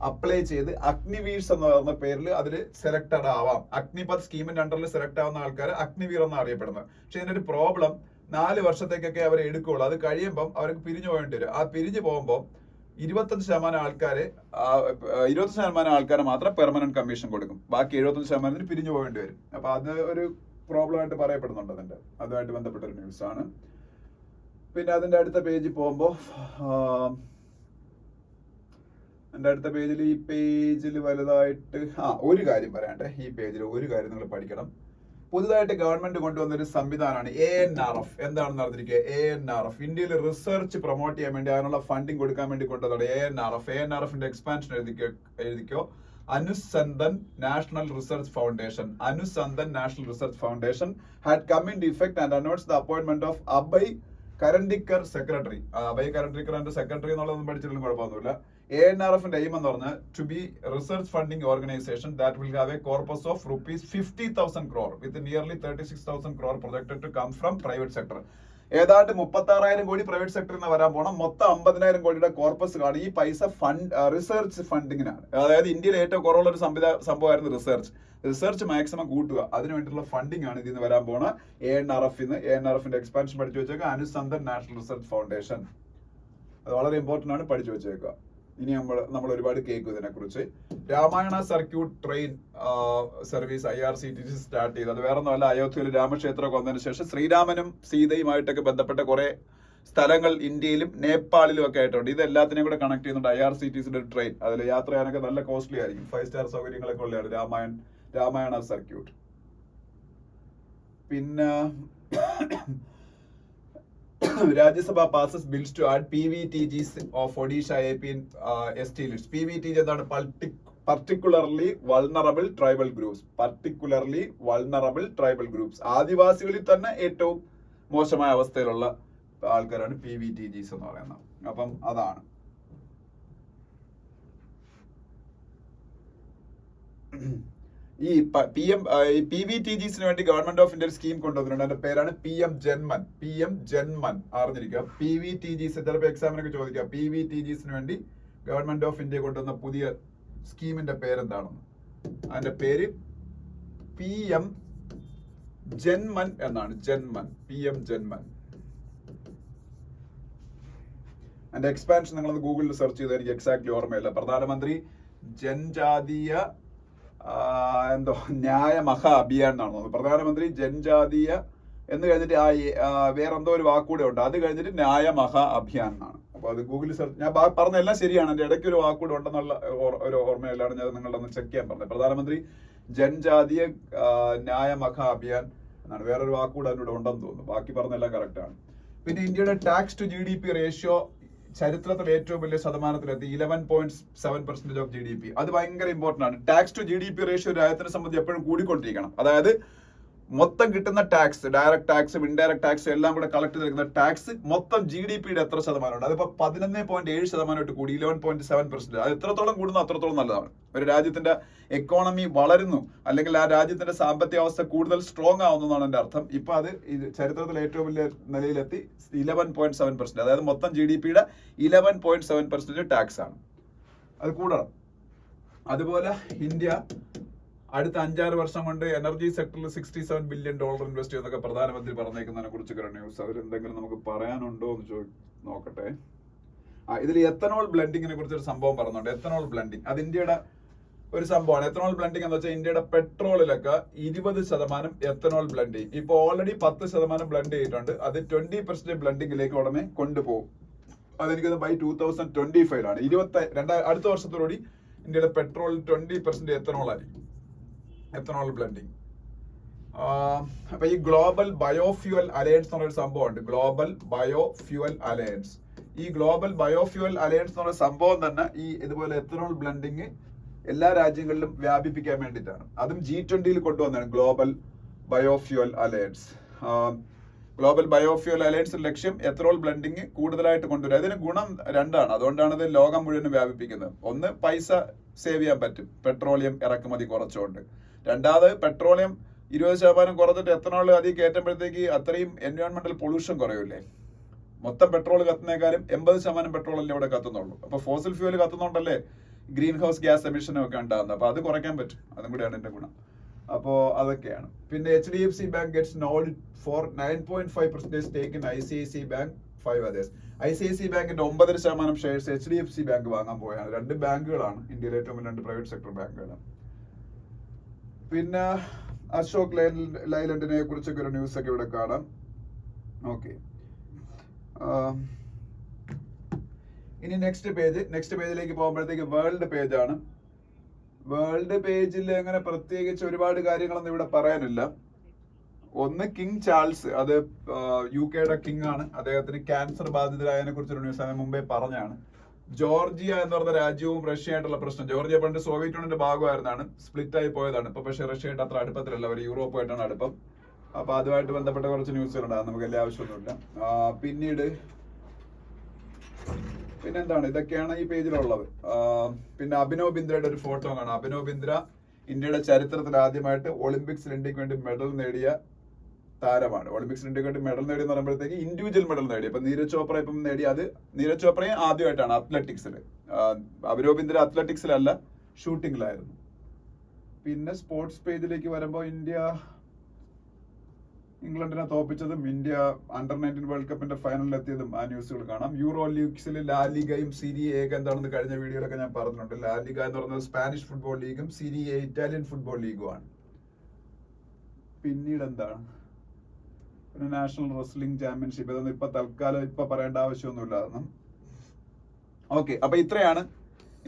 അപ്ലൈ ചെയ്ത് അഗ്നിവീർസ് എന്ന് പറയുന്ന പേരിൽ അതിൽ സെലക്ടഡ് ആവാം. അഗ്നിപഥ് സ്കീമിന്റെ അണ്ടറിൽ സെലക്ട് ആവുന്ന ആൾക്കാർ അഗ്നിവീർ എന്നാണ് അറിയപ്പെടുന്നത്. പക്ഷെ ഇതിനൊരു പ്രോബ്ലം, 4 വർഷത്തേക്കൊക്കെ അവർ എടുക്കുകയുള്ളൂ. അത് കഴിയുമ്പം അവർക്ക് പിരിഞ്ഞു പോകേണ്ടി വരും. ആ പിരിഞ്ഞു പോകുമ്പോൾ 25% ആൾക്കാരെ മാത്രം പെർമനന്റ് കമ്മീഷൻ കൊടുക്കും. ബാക്കി 75% പിരിഞ്ഞു പോകേണ്ടി വരും. അപ്പൊ അത് ഒരു പ്രോബ്ലം ആയിട്ട് പറയപ്പെടുന്നുണ്ട്. അതുമായിട്ട് ബന്ധപ്പെട്ട ഒരു ന്യൂസ് ആണ്. പിന്നെ അതിന്റെ അടുത്ത പേജിൽ പോകുമ്പോൾ എൻ്റെ അടുത്ത പേജിൽ ഈ പേജിൽ വലുതായിട്ട് ഒരു കാര്യം പറയാണ്ടേ. ഈ പേജിൽ ഒരു കാര്യം നിങ്ങൾ പഠിക്കണം. പുതുതായിട്ട് ഗവൺമെന്റ് കൊണ്ടുവന്നൊരു സംവിധാനമാണ് ANRF. എന്താണെന്ന് അറിഞ്ഞിരിക്കുക. ANRF ഇന്ത്യയിൽ റിസർച്ച് പ്രൊമോട്ട് ചെയ്യാൻ വേണ്ടി അതിനുള്ള ഫണ്ടിങ് കൊടുക്കാൻ വേണ്ടി കൊണ്ടുവന്നതാണ് ANRFന്റെ എക്സ്പാൻഷൻ എഴുതിക്കോ. Anusandhan national research foundation had come into effect and announced the appointment of Abhay Karandikar secretary. Abhay Karandikar and secretary എന്നുള്ളതൊന്നും പഠിച്ചിട്ടും കുഴപ്പമൊന്നുമില്ല. ANRFന്റെ എയിം എന്ന് പറഞ്ഞാൽ to be research funding organisation that will have a corpus of ₹50,000 crore with nearly 36,000 crore projected to come from private sector. ഏതാണ്ട് 36,000 കോടി private സെക്ടറിൽ നിന്ന് വരാൻ പോണം. മൊത്തം 50,000 കോടിയുടെ കോർപ്പസ് കാണും. ഈ പൈസ റിസർച്ച് ഫണ്ടിങ്ങിനാണ്. അതായത് ഇന്ത്യയിൽ ഏറ്റവും കുറവുള്ള ഒരു സംഭവമായിരുന്നു റിസർച്ച് മാക്സിമം കൂട്ടുക. അതിനു വേണ്ടിയിട്ടുള്ള ഫണ്ടിങ് ആണ് ഇതിൽ നിന്ന് വരാൻ പോണ ANRFന്റെ എക്സ്പാൻഷൻ പഠിച്ചു വെച്ചേക്കുക. Anusandhan national research foundation. അത് വളരെ ഇമ്പോർട്ടന്റ് ആണ്, പഠിച്ചു വെച്ചേക്കുക. ഇനി നമ്മൾ ഒരുപാട് കേൾക്കും ഇതിനെക്കുറിച്ച്. Ramayana circuit train service IRCTC start ചെയ്തു. അത് വേറെ ഒന്നുമല്ല, അയോധ്യയിൽ രാമക്ഷേത്രമൊക്കെ വന്നതിന് ശേഷം ശ്രീരാമനും സീതയുമായിട്ടൊക്കെ ബന്ധപ്പെട്ട കുറെ സ്ഥലങ്ങൾ ഇന്ത്യയിലും നേപ്പാളിലും ഒക്കെ ആയിട്ടുണ്ട്. ഇത് എല്ലാത്തിനെയും കൂടെ കണക്ട് ചെയ്യുന്നുണ്ട് IRCTCയുടെ ഒരു ട്രെയിൻ. അതിൽ യാത്ര ചെയ്യാനൊക്കെ നല്ല കോസ്റ്റ്ലി ആയിരിക്കും. 5 സ്റ്റാർ സൗകര്യങ്ങളൊക്കെ ഉള്ളതാണ് രാമായണ സർക്യൂട്ട്. പിന്നെ Rajya Sabha passes bills to add PVTGs of Odisha, AP ST list. PVTG എന്താണ്? particularly vulnerable tribal groups. ആദിവാസികളിൽ തന്നെ ഏറ്റവും മോശമായ അവസ്ഥയിലുള്ള ആൾക്കാരാണ് PVTGs എന്ന് പറയുന്നത്. അപ്പം അതാണ്. ഈ PVTGസിന് വേണ്ടി ഗവൺമെന്റ് ഓഫ് ഇന്ത്യ സ്കീം കൊണ്ടുവന്നിട്ടുണ്ട്. അതിന്റെ പേരാണ് PM ജൻമൻ. അറിഞ്ഞിരിക്കുക. PVTGs ചിലപ്പോൾ എക്സാമിനൊക്കെ ചോദിക്കുക. PVTGസിന് വേണ്ടി ഗവൺമെന്റ് ഓഫ് ഇന്ത്യ കൊണ്ടുവന്ന പുതിയ സ്കീമിന്റെ പേരെന്താണെന്ന്. അതിന്റെ പേര് PM ജൻമൻ എന്നാണ്. PM ജൻമൻ. അതിന്റെ എക്സ്പാൻഷൻ നിങ്ങളൊന്ന് ഗൂഗിളിൽ സെർച്ച് ചെയ്ത്, എനിക്ക് എക്സാക്ട്ലി ഓർമ്മയില്ല. പ്രധാനമന്ത്രി ജൻജാതീയ ന്യായ മഹാ അഭിയാൻ എന്നാണ്. പ്രധാനമന്ത്രി ജൻജാതീയ എന്ന് കഴിഞ്ഞിട്ട് വേറെന്തോ ഒരു വാക്കുകൂടെ ഉണ്ട്. അത് കഴിഞ്ഞിട്ട് ന്യായ മഹാ അഭിയാൻ എന്നാണ്. അപ്പൊ അത് ഗൂഗിളിൽ സെർച്ച്. ഞാൻ പറഞ്ഞെല്ലാം ശരിയാണ്. എന്റെ ഇടയ്ക്ക് ഒരു വാക്കുകൂടെ ഉണ്ടെന്നുള്ള ഒരു ഓർമ്മയിലാണ് ഞാൻ നിങ്ങളുടെ ഒന്ന് ചെക്ക് ചെയ്യാൻ പറഞ്ഞത്. പ്രധാനമന്ത്രി ജൻജാതീയ ന്യായ മഹാ അഭിയാൻ എന്നാണ്. വേറൊരു വാക്കുകൂടെ അതിനോട് ഉണ്ടെന്ന് തോന്നുന്നു. ബാക്കി പറഞ്ഞെല്ലാം കറക്റ്റ് ആണ്. പിന്നെ ഇന്ത്യയുടെ ടാക്സ് ടു GDP റേഷ്യോ ചരിത്രത്തിൽ ഏറ്റവും വലിയ ശതമാനത്തിലെത്തി 11.7% ഓഫ് GDP. അത് ഭയങ്കര ഇമ്പോർട്ടന്റ് ആണ്. ടാക്സ് ടു GDP റേഷ്യോ രാജ്യത്തിനെ സംബന്ധിച്ച് എപ്പോഴും കൂടിക്കൊണ്ടിരിക്കണം. അതായത് മൊത്തം കിട്ടുന്ന ടാക്സ്, ഡയറക്ട് ടാക്സും ഇൻഡയറക്ട് ടാക്സും എല്ലാം കൂടെ കളക്ട് ചെയ്തിരിക്കുന്ന ടാക്സ് മൊത്തം GDP-യുടെ എത്ര ശതമാനമുണ്ട്? അതിപ്പോ 11.7% കൂടി, 11.7%. അത് എത്രത്തോളം കൂടുന്നു അത്രത്തോളം നല്ലതാണ്. ഒരു രാജ്യത്തിന്റെ എക്കോണമി വളരുന്നു, അല്ലെങ്കിൽ ആ രാജ്യത്തിന്റെ സാമ്പത്തിക അവസ്ഥ കൂടുതൽ സ്ട്രോങ് ആവുന്നതാണ് എന്റെ അർത്ഥം. ഇപ്പൊ അത് ചരിത്രത്തിൽ ഏറ്റവും വലിയ നിലയിലെത്തി 11.7%. അതായത് മൊത്തം GDP-യുടെ 11.7% ടാക്സ് ആണ്. അത് കൂടണം. അതുപോലെ ഇന്ത്യ അടുത്ത 5-6 വർഷം കൊണ്ട് എനർജി സെക്ടറിൽ $67 ബില്യൺ ഇൻവെസ്റ്റ് ചെയ്യുന്നൊക്കെ പ്രധാനമന്ത്രി പറഞ്ഞേക്കുന്നതിനെ കുറിച്ച് ന്യൂസ്. അതിലെന്തെങ്കിലും നമുക്ക് പറയാനുണ്ടോ എന്ന് നോക്കട്ടെ. ഇതിൽ എത്തനോൾ ബ്ലെൻഡിങ്ങിനെ കുറിച്ചൊരു സംഭവം പറഞ്ഞുണ്ട്. എത്തനോൾ ബ്ലെൻഡിങ് അത് ഇന്ത്യയുടെ ഒരു സംഭവമാണ്. എത്തനോൾ ബ്ലെൻഡിങ് എന്ന് വെച്ചാൽ ഇന്ത്യയുടെ പെട്രോളിലൊക്കെ 20% എത്തനോൾ ബ്ലെൻഡ് ചെയ്യും. ഇപ്പൊ ഓൾറെഡി 10% ബ്ലെൻഡ് ചെയ്തിട്ടുണ്ട്. അത് 20% ബ്ലെൻഡിങ്ങിലേക്ക് ഉടനെ കൊണ്ടുപോകും. അതെനിക്കത് ബൈ 2025 അടുത്ത വർഷത്തോടുകൂടി ഇന്ത്യയുടെ പെട്രോളിൽ 20% എത്തനോൾ ആയിരിക്കും. Ethanol blending. അപ്പൊ ഈ ഗ്ലോബൽ ബയോഫ്യൂവൽ അലയൻസ് എന്നൊരു സംഭവമുണ്ട്. Global biofuel alliance. ഈ ഗ്ലോബൽ ബയോഫ്യൂവൽ അലയൻസ് എന്നുള്ള സംഭവം തന്നെ ഈ ഇതുപോലെ എത്തനോൾ ബ്ലെൻഡിങ് എല്ലാ രാജ്യങ്ങളിലും വ്യാപിപ്പിക്കാൻ വേണ്ടിയിട്ടാണ്. അതും G20 കൊണ്ടുവന്നതാണ് global biofuel alliance. Global biofuel alliance ലക്ഷ്യം എത്തനോൾ ബ്ലെൻഡിങ് കൂടുതലായിട്ട് കൊണ്ടുവരിക. ഇതിന് ഗുണം രണ്ടാണ്. അതുകൊണ്ടാണ് ഇത് ലോകം മുഴുവൻ വ്യാപിപ്പിക്കുന്നത്. ഒന്ന്, പൈസ സേവ് ചെയ്യാൻ പറ്റും, പെട്രോളിയം ഇറക്കുമതി കുറച്ചുകൊണ്ട്. രണ്ടാമത്, പെട്രോളിയം 20% കുറച്ചിട്ട് എത്തനോൾ അധികം കയറ്റുമ്പോഴത്തേക്ക് അത്രയും എൻവയോൺമെന്റൽ പൊല്യൂഷൻ കുറയൂലേ. മൊത്തം പെട്രോൾ കത്തുന്നേക്കാളും 80% പെട്രോൾ അല്ലേ ഇവിടെ കത്തുന്നുള്ളൂ. അപ്പൊ ഫോസിൽ ഫ്യൂവൽ കത്തുന്നോണ്ടല്ലേ ഗ്രീൻ ഹൗസ് ഗ്യാസ് എമിഷനും ഒക്കെ ഉണ്ടാകുന്നത്. അപ്പൊ അത് കുറയ്ക്കാൻ പറ്റും. അതും കൂടിയാണ് എന്റെ ഗുണം. അപ്പോ അതൊക്കെയാണ്. പിന്നെ HDFC Bank gets nod for 9.5% stake in ICICI Bank, 5 others. ICICI ബാങ്കിന്റെ 9% ഷെയർസ് HDFC ബാങ്ക് വാങ്ങാൻ പോയാണ്. 2 ബാങ്കുകളാണ് ഇന്ത്യയിലെ ഏറ്റവും വലിയ 2 പ്രൈവറ്റ് സെക്ടർ ബാങ്കുകളാണ്. പിന്നെ അശോക് ലൈലൻഡിനെ കുറിച്ചൊക്കെ ഒരു ന്യൂസ് ഒക്കെ ഇവിടെ കാണാം. ഓക്കെ, ഇനി നെക്സ്റ്റ് പേജിലേക്ക് പോകുമ്പോഴത്തേക്ക് വേൾഡ് പേജാണ്. വേൾഡ് പേജിൽ അങ്ങനെ പ്രത്യേകിച്ച് ഒരുപാട് കാര്യങ്ങളൊന്നും ഇവിടെ പറയാനില്ല. ഒന്ന്, കിങ് ചാൾസ്, അത് UK-യുടെ കിങ് ആണ്. അദ്ദേഹത്തിന് ക്യാൻസർ ബാധിതരായതിനെ കുറിച്ചൊരു ന്യൂസ് ആണ് മുമ്പേ പറഞ്ഞാണ്. ജോർജിയ എന്ന് പറഞ്ഞ രാജ്യവും റഷ്യയായിട്ടുള്ള പ്രശ്നം. ജോർജിയ പണ്ട് സോവിയറ്റ് യൂണിയന്റെ ഭാഗമായിരുന്നാണ്, സ്പ്ലിറ്റ് ആയി പോയതാണ്. ഇപ്പൊ പക്ഷേ റഷ്യയായിട്ട് അത്ര അടുപ്പത്തിലല്ല, അവർ യൂറോപ്പുമായിട്ടാണ് അടുപ്പം. അപ്പൊ അതുമായിട്ട് ബന്ധപ്പെട്ട കുറച്ച് ന്യൂസുകളുണ്ടാകും, നമുക്ക് വലിയ ആവശ്യമൊന്നുമില്ല. പിന്നെന്താണ്, ഇതൊക്കെയാണ് ഈ പേജിലുള്ളത്. പിന്നെ അഭിനവ് ബിന്ദ്രയുടെ ഒരു ഫോട്ടോ കാണാം. അഭിനവ് ബിന്ദ്ര ഇന്ത്യയുടെ ചരിത്രത്തിൽ ആദ്യമായിട്ട് ഒളിമ്പിക്സിൽ ഇന്ത്യക്ക് വേണ്ടി മെഡൽ നേടിയ താരമാണ്. ഒളിമ്പിക്സിൽ ഇന്ത്യക്ക് വേണ്ടി മെഡൽ നേടിയെന്ന് പറയുമ്പോഴത്തേക്ക് ഇൻഡിവിജ്വൽ മെഡൽ നേടി. അപ്പൊ നീരജ് ചോപ്ര ഇപ്പം നേടി. അത് നീരജ് ചോപ്രയും ആദ്യമായിട്ടാണ് അത്ലറ്റിക്സിൽ. അഭിനവ് ബിന്ദ്ര അത്ലറ്റിക്സിലല്ല, ഷൂട്ടിങ്ങിലായിരുന്നു. പിന്നെ സ്പോർട്സ് പേജിലേക്ക് വരുമ്പോൾ ഇന്ത്യ ഇംഗ്ലണ്ടിനെ തോപ്പിച്ചതും ഇന്ത്യ അണ്ടർ-19 വേൾഡ് കപ്പിന്റെ ഫൈനലിൽ എത്തിയതും ആ ന്യൂസുകൾ കാണാം. യൂറോ ലീഗ്സിൽ ലാലിഗയും സീരിയ എ എന്താണെന്ന് കഴിഞ്ഞ വീഡിയോയിലൊക്കെ ഞാൻ പറഞ്ഞിട്ടുണ്ട്. ലാലിഗ എന്ന് പറയുന്നത് സ്പാനിഷ് ഫുട്ബോൾ ലീഗും സീരിയ എ ഇറ്റാലിയൻ ഫുട്ബോൾ ലീഗുമാണ്. പിന്നീട് എന്താണ്, പിന്നെ നാഷണൽ റെസ്ലിംഗ് ചാമ്പ്യൻഷിപ്പ്. ഇതൊന്നും ഇപ്പൊ തൽക്കാലം പറയേണ്ട ആവശ്യമൊന്നുമില്ല. അതൊന്നും. ഓക്കെ, അപ്പൊ ഇത്രയാണ്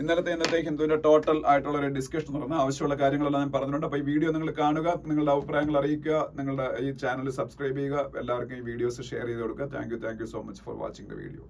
ഇന്നത്തെ ഹിന്ദുവിന്റെ ടോട്ടൽ ആയിട്ടുള്ള ഒരു ഡിസ്കഷൻ എന്ന് പറഞ്ഞാൽ ആവശ്യമുള്ള കാര്യങ്ങളെല്ലാം ഞാൻ പറഞ്ഞിട്ടുണ്ട്. അപ്പൊ ഈ വീഡിയോ നിങ്ങൾ കാണുക, നിങ്ങളുടെ അഭിപ്രായങ്ങൾ അറിയിക്കുക, നിങ്ങളുടെ ഈ ചാനൽ സബ്സ്ക്രൈബ് ചെയ്യുക, എല്ലാവർക്കും ഈ വീഡിയോസ് ഷെയർ ചെയ്ത് കൊടുക്കുക. Thank you so much for watching the video.